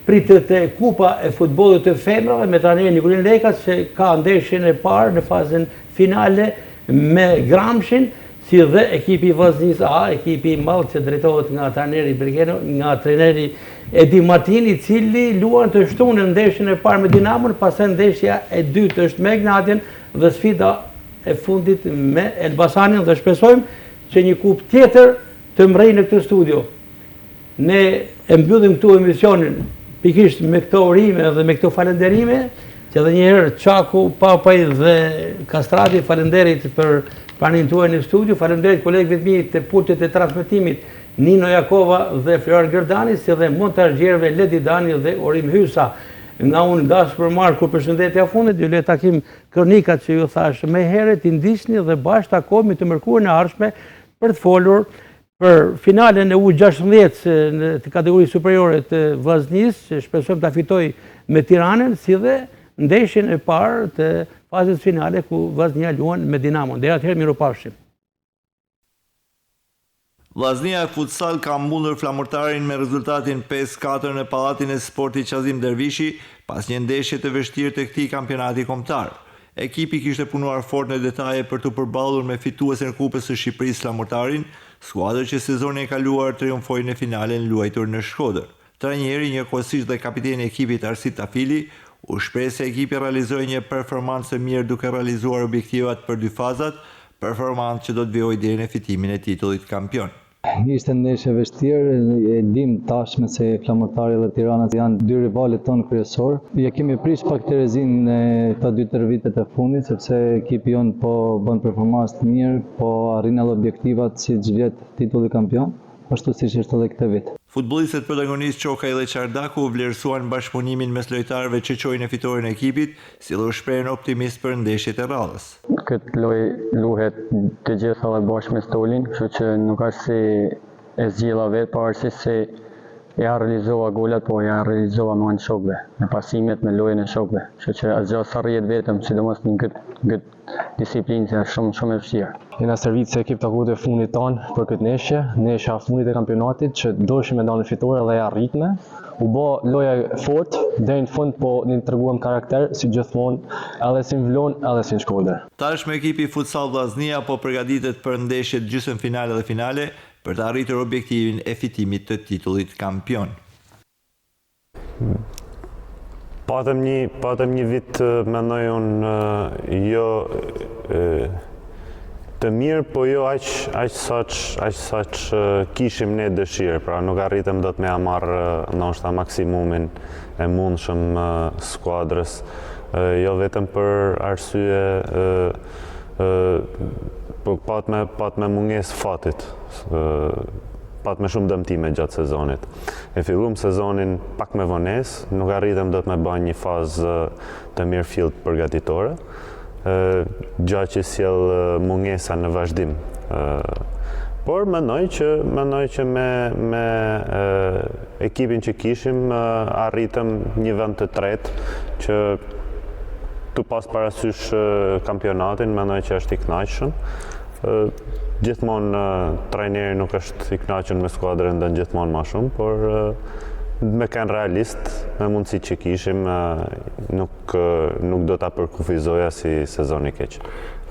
pritet e kupa e futbollit të femrave me trajnerin Nikolin Lekas që ka ndeshjen e parë në fazën finale me Gramshin, si dhe ekipi Vllaznisë A, ekipi i madh që drejtohet nga trajneri Bergeno, nga trajneri Edi Martini, i cili luan të shtunë në ndeshjen e parë me Dinamon, pastaj ndeshja e dytë është me Ignatian dhe sfida e fundit me Elbasanin dhe shpresojmë që një kupë tjetër të mrejë në këtë studio. Ne e mbyllim këtu emisionin pikisht me këto urime dhe me këto falenderime, që edhe njëherë Qaku, Papaj dhe Kastrati, falenderit për pranin tuaj në studio, falenderit kolegëve të mi të pultit e transmitimit Nino Jakova dhe Florian Gërdani, si dhe montaxhierëve Ledi Dani dhe Orim Hysa. Nga unë Gaspar Marku, përshëndetja fundit, ju le takim kronikat që ju thash me herët, i ndiqni dhe bashkë takohemi të mërkurën e ardhshme për të folur për finalen e U16 në kategori superiore të Vllaznisë, që shpresojmë ta fitoj me Tiranën, si dhe ndeshjen e parë të fazës finale ku Vllaznia luan me Dinamon. Deri atëherë miropafshim. Vllaznia Futsal ka mbullur flamurtarin me rezultatin 5-4 në Pallatin e Sportit Qazim Dervishi pas një ndeshje të vështirë të këtij kampionati kombëtar. Ekipi kishte punuar fort në detaje për të përballur me fituesen e Kupës së Shqipërisë flamurtarin, skuadër që sezonin e kaluar triumfoi në finalen luajtur në Shkodër. Trajneri, njëkohësisht dhe kapiteni i ekipit Arsit Tafili, u shpreh se ekipi realizoi një performancë mirë duke realizuar objektivat për 2 fazat, performancë që do të vijojë deri në fitimin e titullit kampion. Ishte ndeshje vështirë, e dim tashme se Flamurtari dhe Tirana janë 2 rivalet tonë kryesor. Ja kemi prish pak Terezin në këta 2-3 vitet e fundit, sepse ekipi jonë po bën performancë të mirë, po arrin edhe objektivat si çdo vit titulli kampion, ashtu siç është edhe këtë vit. Futbollistët protagonistë Çokaj dhe Çardaku vlerësuan bashkëpunimin mes lojtarëve që çojnë në fitoren e ekipit, si dhe u shprehen optimist për ndeshjet e radhës. Këtë lojë luhet të gjitha dhe bashkë me Stolin, kështu që nuk është si e zgjidha vetë, pavarësisht se ja realizova golat, po ja realizova me anë shokëve, me pasimet, me lojën e shokëve. Kështu që asgjë s'arrihet vetëm, sidomos në këtë disiplinë që është shumë e vështirë. Jena servit se ekip takut e fundit tanë për këtë ndeshja fundit e kampionatit që doshim me dalë fitore dhe ja rritme. U bë loja fort deri në fund, po ne treguam karakter si gjithmonë, edhe si në Vlon, edhe si në Shkodër. Tashmë ekipi Futsal Vllaznia po përgatitet për ndeshjet gjysmëfinale dhe finale për të arritur objektivin e fitimit të titullit kampion. Patëm një vit, mendoj unë, jo të mirë, po jo aq saç kishim ne dëshirë, pra nuk arritëm dot me marrë ndoshta maksimumin e mundshëm skuadrës, jo vetëm për arsye pat me mungesë fatit, pat me shumë dëmtime gjatë sezonit. E filluam sezonin pak me vonesë, nuk arritëm dot me bën një fazë të mirë fill përgatitore, gjatë që sjell mungesa në vazhdim. Por mendoj që me ekipin që kishim arritëm një vend të tretë që tu pas parasysh kampionatin, mendoj që është i kënaqshëm. Gjithmonë trajneri nuk është i kënaqur me skuadrën ndën gjithmonë më shumë, por me kanë realist, me mundësi që kishim, nuk do ta përkufizoja si sezon i keq.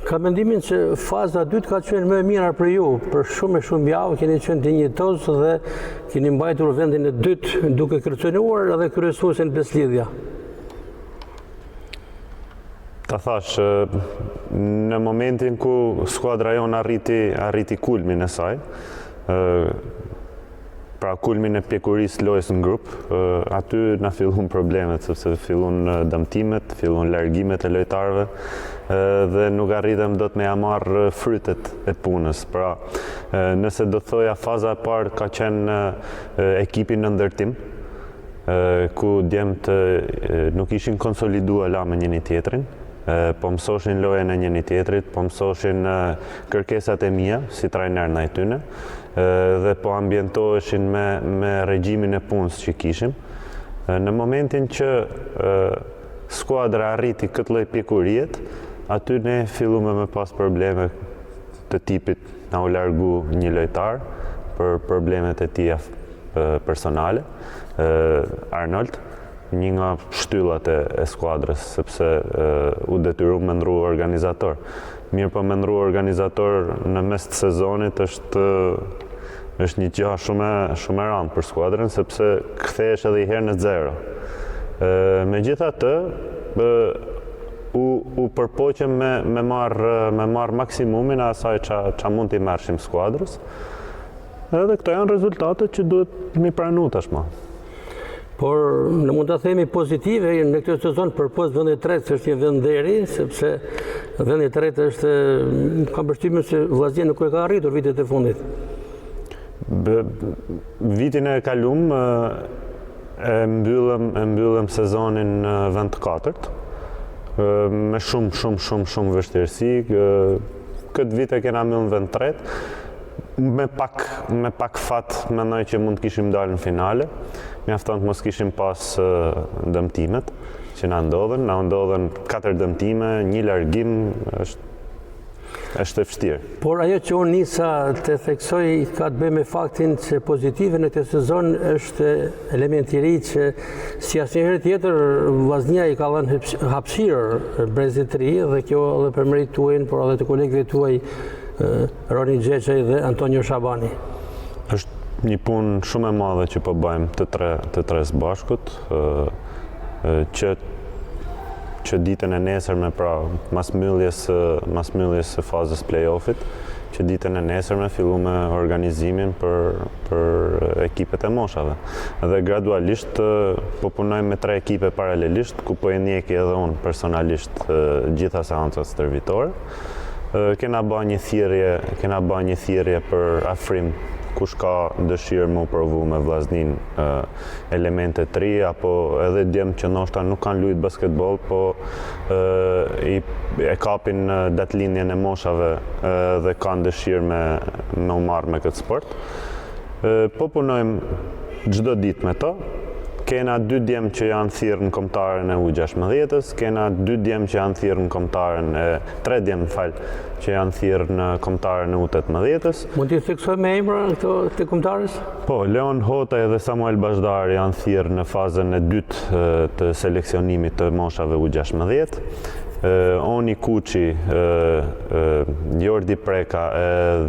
Ka mendimin që faza 2 ka qenë më e mira për ju, për shumë javë keni qenë dinjitoz dhe keni mbajtur vendin e dytë duke kërcënuar edhe kryesuesin Beslidhja. Ta thash, në momentin ku skuadra jonë arriti kulmin e saj, pra kulmin e pjekurisë lojës në grup, aty na fillun problemet, sepse fillun dëmtimet, fillun largimet e lojtarëve, dhe nuk arritëm dot me ja marrë frytet e punës. Pra, nëse do thoja faza e parë ka qenë ekipin në ndërtim, ku djemët nuk ishin konsolidua la me njëni tjetrin, po mësoshin lojën e njëni tjetrit, po mësoshin kërkesat e mija, si trajner në e tyne, dhe po ambientoheshin me regjimin e punës që kishim. Në momentin që skuadra arriti këtë lloj pikuriet, aty ne fillume me pas probleme të tipit na u largu një lojtar për problemet e tija personale, Arnold, një nga shtyllat e skuadrës, sepse u detyru me ndru organizator. Mirë po me ndru organizator në mes të sezonit është një gjë shumë e rëndë për skuadrën, sepse kthehesh edhe i herë në zero. Megjithatë, u përpoqem me marr maksimumin e asaj që mund t'i marrshim skuadrës. Edhe këto janë rezultate që duhet mi pranu tashmë. Por në mund të themi pozitive, në këtë sezon përpos vendi i tretë është një vend deri, sepse vendi i tretë është, kam përshtypjen se Vllaznia nuk e ka arritur vitet e fundit. Vitin e kalum e mbyllëm sezonin vend të katërt, me shumë vështirësi. Këtë vit e kena mbyllën vend tretë, me pak fat mendoj që mund të kishim dalë në finale. Mjafton të mos kishim pas dëmtimet që na ndodhen 4 dëmtime, 1 largim, është e vështirë. Por ajo që unë nisa të theksoj ka të bëjë me faktin që pozitive në këtë sezon është element i ri që si asnjëherë tjetër Vllaznia i ka dhënë hapësirë brezit të ri dhe kjo edhe për merit tuaj, por edhe të kolegëve tuaj Roni Xheçaj dhe Antonio Shabani. Është një punë shumë e madhe që po bëjmë të tre së bashkut, që ditën e nesërme, pra mas mbylljes së fazës play-offit, që ditën e nesërme fillu me organizimin për ekipet e moshave. Dhe gradualisht po punojmë me 3 ekipe paralelisht, ku po e njeki edhe unë personalisht gjitha seancat stërvitore. Kena ba një thirrje për afrim kush ka dëshirë më provu me Vllaznin elemente të ri, apo edhe djemë që ndoshta nuk kanë luajtur basketbol, po e kapin datëlindjen e moshave dhe kanë dëshirë me u marrë me këtë sport. Po punojmë çdo ditë me to. Kena 2 djemë që janë thirrë në kombëtaren e U16-s, kena 2 djemë që janë thirrë në kombëtaren e 3 djemë që janë thirrë në kombëtaren e U18-s. Mund t'i theksoj me emra këto të kombëtarës? Po, Leon Hotaj dhe Samuel Bashdari janë thirrë në fazën e dytë të seleksionimit të moshave U16. Oni Kuçi, Jordi Preka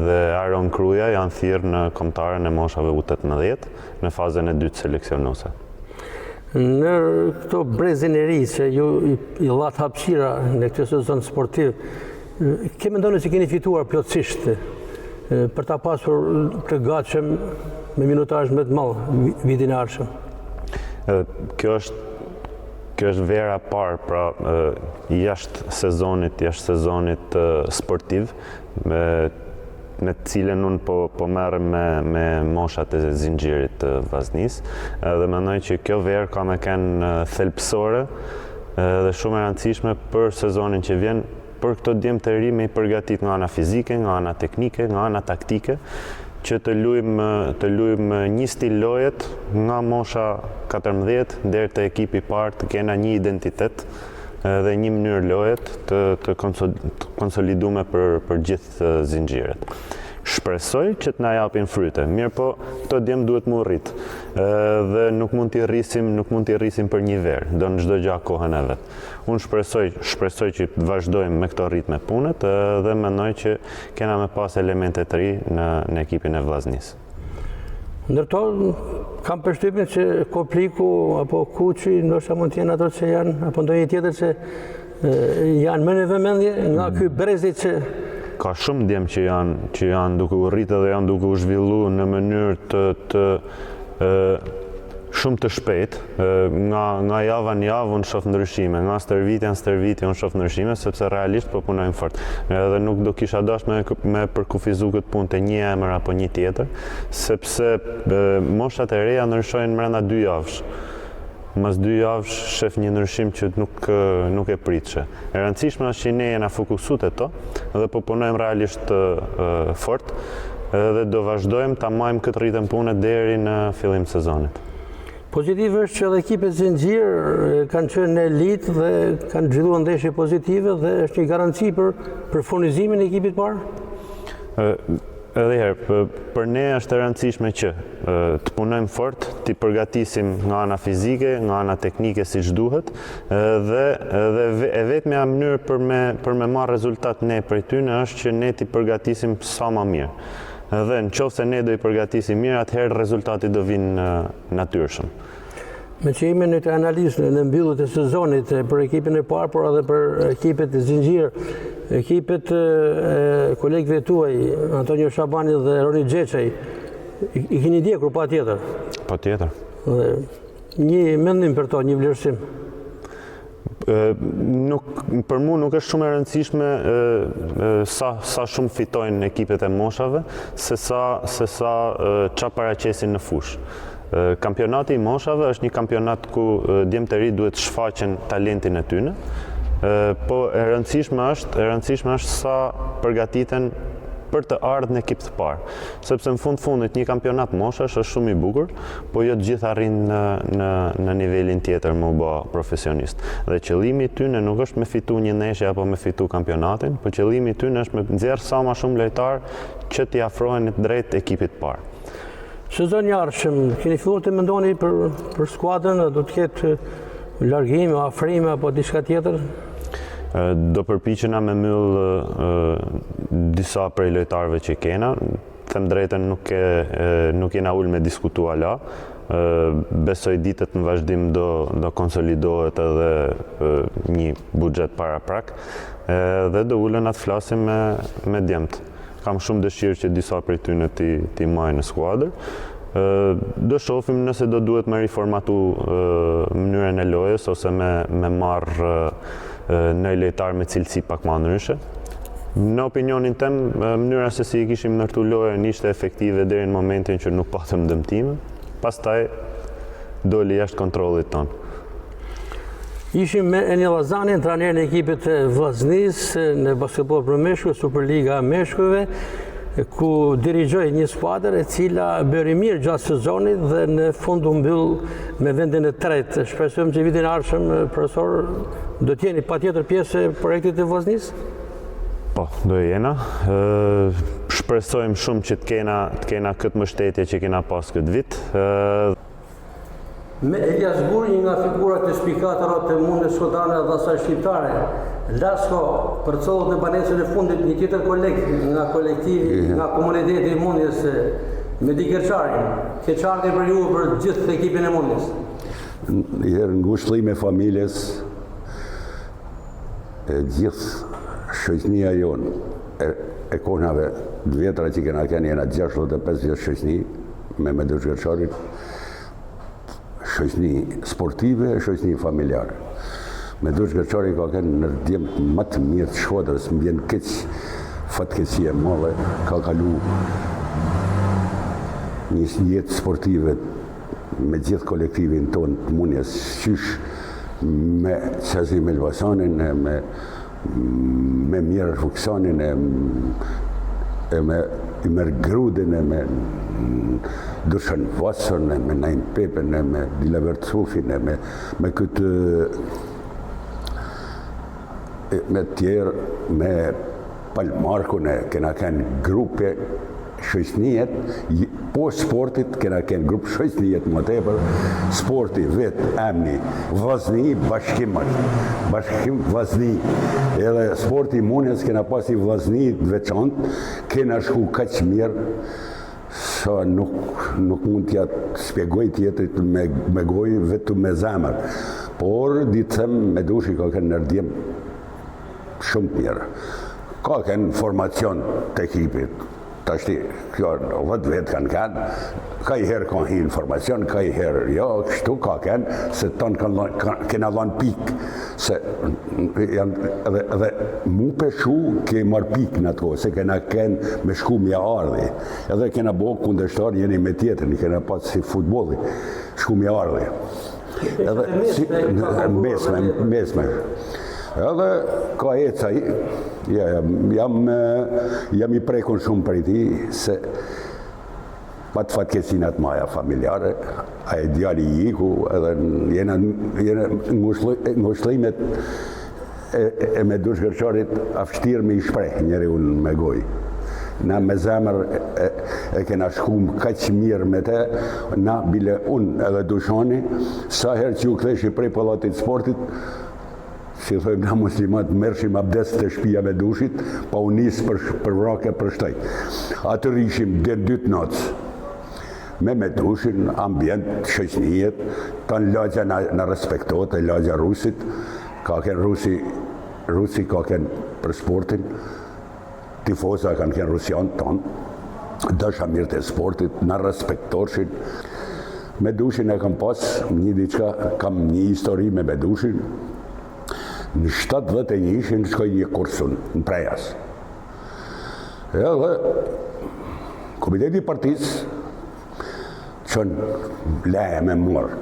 dhe Aron Kruja janë thirrë në kombëtaren e moshave U18 në fazën e dytë seleksionuese. Në këto brezin e ri që ju i llatë hapësira në këtë sezon sportiv, ke mendoni se keni fituar plotësisht për ta pasur të gatshëm me minutazh më të madh vitin e ardhshëm? Kjo është vera parë, pra jashtë sezonit sportiv, me të cilën unë po merrem me moshat e zinxhirit të Vllaznisë, dhe mendoj që kjo verë ka me kenë thelbësore dhe shumë e rëndësishme për sezonin që vjen, për këto djemë të ri me i përgatit nga ana fizike, nga ana teknike, nga ana taktike, që të luajmë një stil lojet nga mosha 14 deri te ekipi i parë, të kena një identitet dhe një mënyrë lojet të konsolidume për gjithë zinxhiret. Shpresoj që të na japin fryte, mirë po këto djemë duhet mu rrit dhe nuk mund t'i rrisim për një verë, do në çdo gjë kohën e vet. Unë shpresoj që të vazhdojmë me këto ritme punët dhe mendoj që kena me pas elemente të ri në ekipin e Vllaznisë. Ndërto, kam përshtypjen që Kopliku apo Kuçi ndoshta mund të jenë ato që janë, apo ndonjë tjetër që janë më në vëmendje nga ky brezi që ka shumë djemë që janë duke u rritë dhe janë duke u zhvillu në mënyrë të shumë të shpejt, nga java në javë unë shoh ndryshime, nga stërvitja në stërvitje unë shoh ndryshime, sepse realisht po punojmë fort. Edhe nuk do kisha dash me përkufizu këtë punë të një emër apo një tjetër, sepse moshat e reja ndryshojnë brenda 2 javësh. mas 2 javësh shef një ndryshim që nuk e pritëshe. E rëndësishme është që ne jena fokusut e to dhe po punojmë realisht fort dhe do vazhdojmë ta majmë këtë ritëm pune deri në fillim sezonit. Pozitive është që edhe ekipet zinxhir kanë qenë në elitë dhe kanë zhvilluar ndeshje pozitive dhe është një garanci për furnizimin e ekipit parë? Edhe herë, për ne është e rëndësishme që të punojmë fort, të përgatisim nga ana fizike, nga ana teknike siç duhet, dhe e vetmja mënyrë për me marrë rezultat ne prej tyne është që ne të përgatisim sa më mirë. Dhe në qoftë se ne do i përgatisim mirë, atëherë rezultati do vinë natyrshëm. Me që jemi në të analizë në mbylljet e sezonit për ekipin e parë, por edhe për ekipet e zinxhir, ekipet e kolegëve tuaj, Antonio Shabani dhe Roni Xheçaj, i keni ndjekur patjetër? Patjetër. Një mendim për to, një vlerësim? Për mu nuk është shumë e rëndësishme sa shumë fitojnë ekipet e moshave, se sa qa paraqesin në fush. Kampionati i moshave është një kampionat ku djemtë të ri duhet shfaqen talentin e tyne, po e rëndësishme është sa përgatiten për të ardhur në ekip të parë. Sepse në fundit një kampionat moshash është shumë i bukur, po jo të gjithë arrin në nivelin tjetër më bë profesionist. Dhe qëllimi i tyre nuk është me fitu një ndeshje apo me fitu kampionatin, po qëllimi i tyre është me nxjerr sa më shumë lojtar që t'i afrohen drejt ekipit të parë. Sezoni i ardhshëm, keni filluar të mendoni për skuadrën, do të ketë largime, afrime apo diçka tjetër? Do përpiqena me myll disa prej lojtarëve që kena. Them drejtën nuk jena ullë me diskutu ala. Besoj ditët në vazhdim do konsolidohet edhe një buxhet paraprak dhe do ullën atë flasim me djemtë. Kam shumë dëshirë që disa prej tyne t'i majë në skuadër. Do shohim nëse do duhet me riformatu mënyrën e lojës ose me marrë në lojtar me cilësi pak më ndryshe. Në opinionin tem, mënyra se si i kishim ndërtu lojën ishte efektive deri në momentin që nuk patëm dëmtime, pastaj doli jashtë kontrollit tonë. Ishim me Enil Llazanin, trajnerin e ekipit të Vllaznisë në basketboll për meshkuj, Superliga e Meshkujve, ku dirigjoi një skuadër e cila bëri mirë gjatë sezonit dhe në fund u mbyll me vendin e tretë. Shpresojmë që vitin e ardhshëm, profesor, do të jeni patjetër pjesë e projektit të Vllaznisë? Po, do jena. Shpresojmë shumë që të kena këtë mbështetje që kena pas këtë vit. Me Elias Guri, një nga figurat e spikatërat të mundës shkodane dhe asaj shqiptare, Lasko përcollet në banesën e fundit një tjetër koleg nga kolektivi, nga komuniteti i mundjes me Di Kerçarin. Keqarti për ju për gjithë ekipin e mundjes. Një herë ngushëllim e familjes, e gjithë shoqënia jonë, e konave të vjetra që kena kënë jena 65 vjetë shoqëni me Medush Kerçarin, shoqëni sportive e shoqëni familjare. Medush Kerçari ka kënë në djemë më të mirë të Shkodrës, më vjen keq, fatkeqësi e madhe, ka kalu një jetë sportive me gjithë kolektivin tonë të mundjes, qysh me Qazim Elbasanin, me Mjerë Fuksanin, me Imer Grudin, me Dušan Vasën, me Najn Pepen, me Dilavert Sufin, me këtë me tjerë, me Palmarkun, kena kënë grupe shoqënijet, po sportit kena kënë grupë shoqënijet më tepër, sporti vetë emni Vllazni, bashkim Vllazni, edhe sporti mundjes kena pasi Vllazni të veçantë, kena shku kaq mirë, sa nuk mund t'ja spjegoj tjetrit me gojë, vetëm me zemër. Por, ditë them, Medushi ka kënë nërdjem shumë mirë. Ka kënë formacion të ekipit. Tashti, kjo 10 vetë kanë, ka i herë kanë hi informacion, ka i herë, jo, kështu ka kënë, se tonë kena dhanë pikë, se edhe mu peshu ke marë pikë në ato, se kena kënë me shku mja ardhi, edhe kena bo kundërshtar jeni me tjetër, kena pasë si futboli, shku mja ardhi. Mesme. Edhe ka eca i, jam i prekun shumë për i ti, se pa të fatkesinat maja familjare, a e djali i iku, edhe jena ngushlimet e me dush Gërçarit afshtir me i shprej njeri unë me goj. Na me zemër e kena shkum kaq mirë me te, na bile unë edhe Dushani, sa herë që u ktheshi prej pallatit sportit, si thojmë na muslimat, mërshim abdes të shtëpia me dushit, pa u nis për vrake për shtaj. Atë rishim dhe 2 natës, me dushin, ambient, shoqënijet, tanë lagja na respektohet, e lagja rusit, ka ken rusi ka ken për sportin, tifoza kanë kënë rusian tonë, dësha mirë të sportit, në respektorshin. Me dushin e kam pas, kam një histori me dushin. Në 71 shkoj një kursun në Prejas. Edhe Komiteti Partis qënë leje me morë.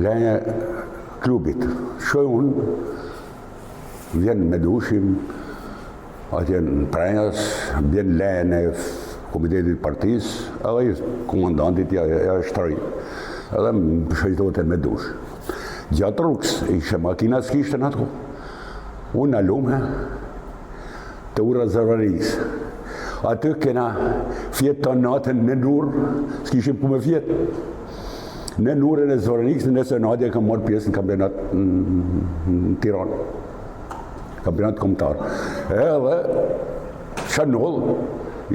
Leje klubit. Shkoj unë, vjen me dushin, atje në Prejas, bjen lejën e Komitetit Partis, edhe komandantit ja shtroj, edhe më shëjtote me dush. Gjatë rrugës, ishe makina s'kishtë në atë. Unë alume të ura Zërvanikës. Aty kena fjetë të natën në nurë, s'kishim ku me fjetë. Në nurën e Zërvanikës, nëse natje kam marrë pjesë në kampionat në Tiranë. Kampionat kombëtar. Edhe Shanoll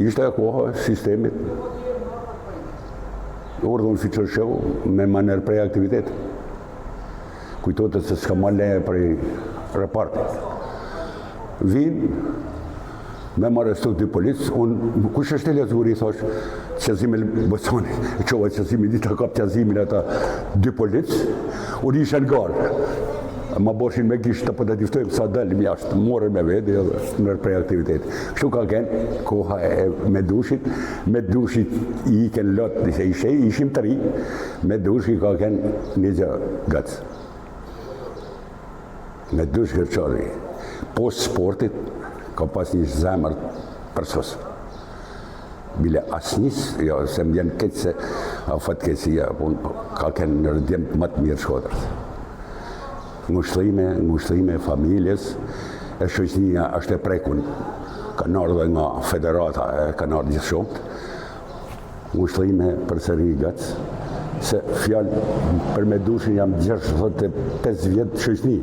ishte e koha sistemit. Urdhën fiqërshev me maner prej aktivitet. Kujtote se s'ka ma leje prej repartit. Vinë, me më arrestu 2 policë, unë kush është e lezuri, thash, qëzimi Bosoni, qova qëzimi, dita kap qëzimin ata 2 policë, unë ishe në garë. Ma boshin me kishtë të pëtëtiftojmë sa dalim jashtë, morën me vedi edhe nërë prej aktiviteti. Kështu ka kenë koha me dushit i ken lotë, ishim të ri, me dushit ka kenë një gjë gëtës. Me dush Gërçari, post sportit, ka pas një zemër për sosë. Bile asnis, jo, se më vjen këtë se a fatkesia, ka kenë në rëdjem më të mirë Shkodrës. Ngushtrime familjes, e shoqënia është e prekun, kanë ardhur nga federata, kanë ardhur gjithë shumët. Ngushtrime përsëri gacë, se fjalë për me dushin jam 65 vjetë shoqëni,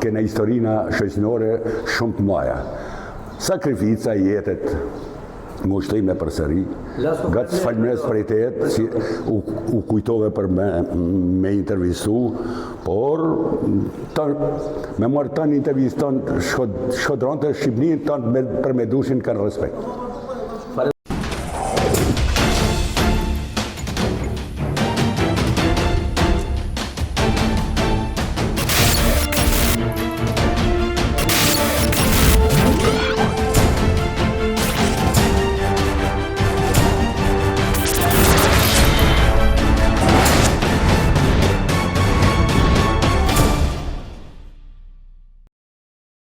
kena historina shoqënore shumë të maja. Sakrifica jetet, ngushtrime përsëri, gacë falmires për e tetë, si u kujtove për me intervistu, por me marë tanë intervistan Shkodran të Shqipnin, tanë për me dushin kanë respekt.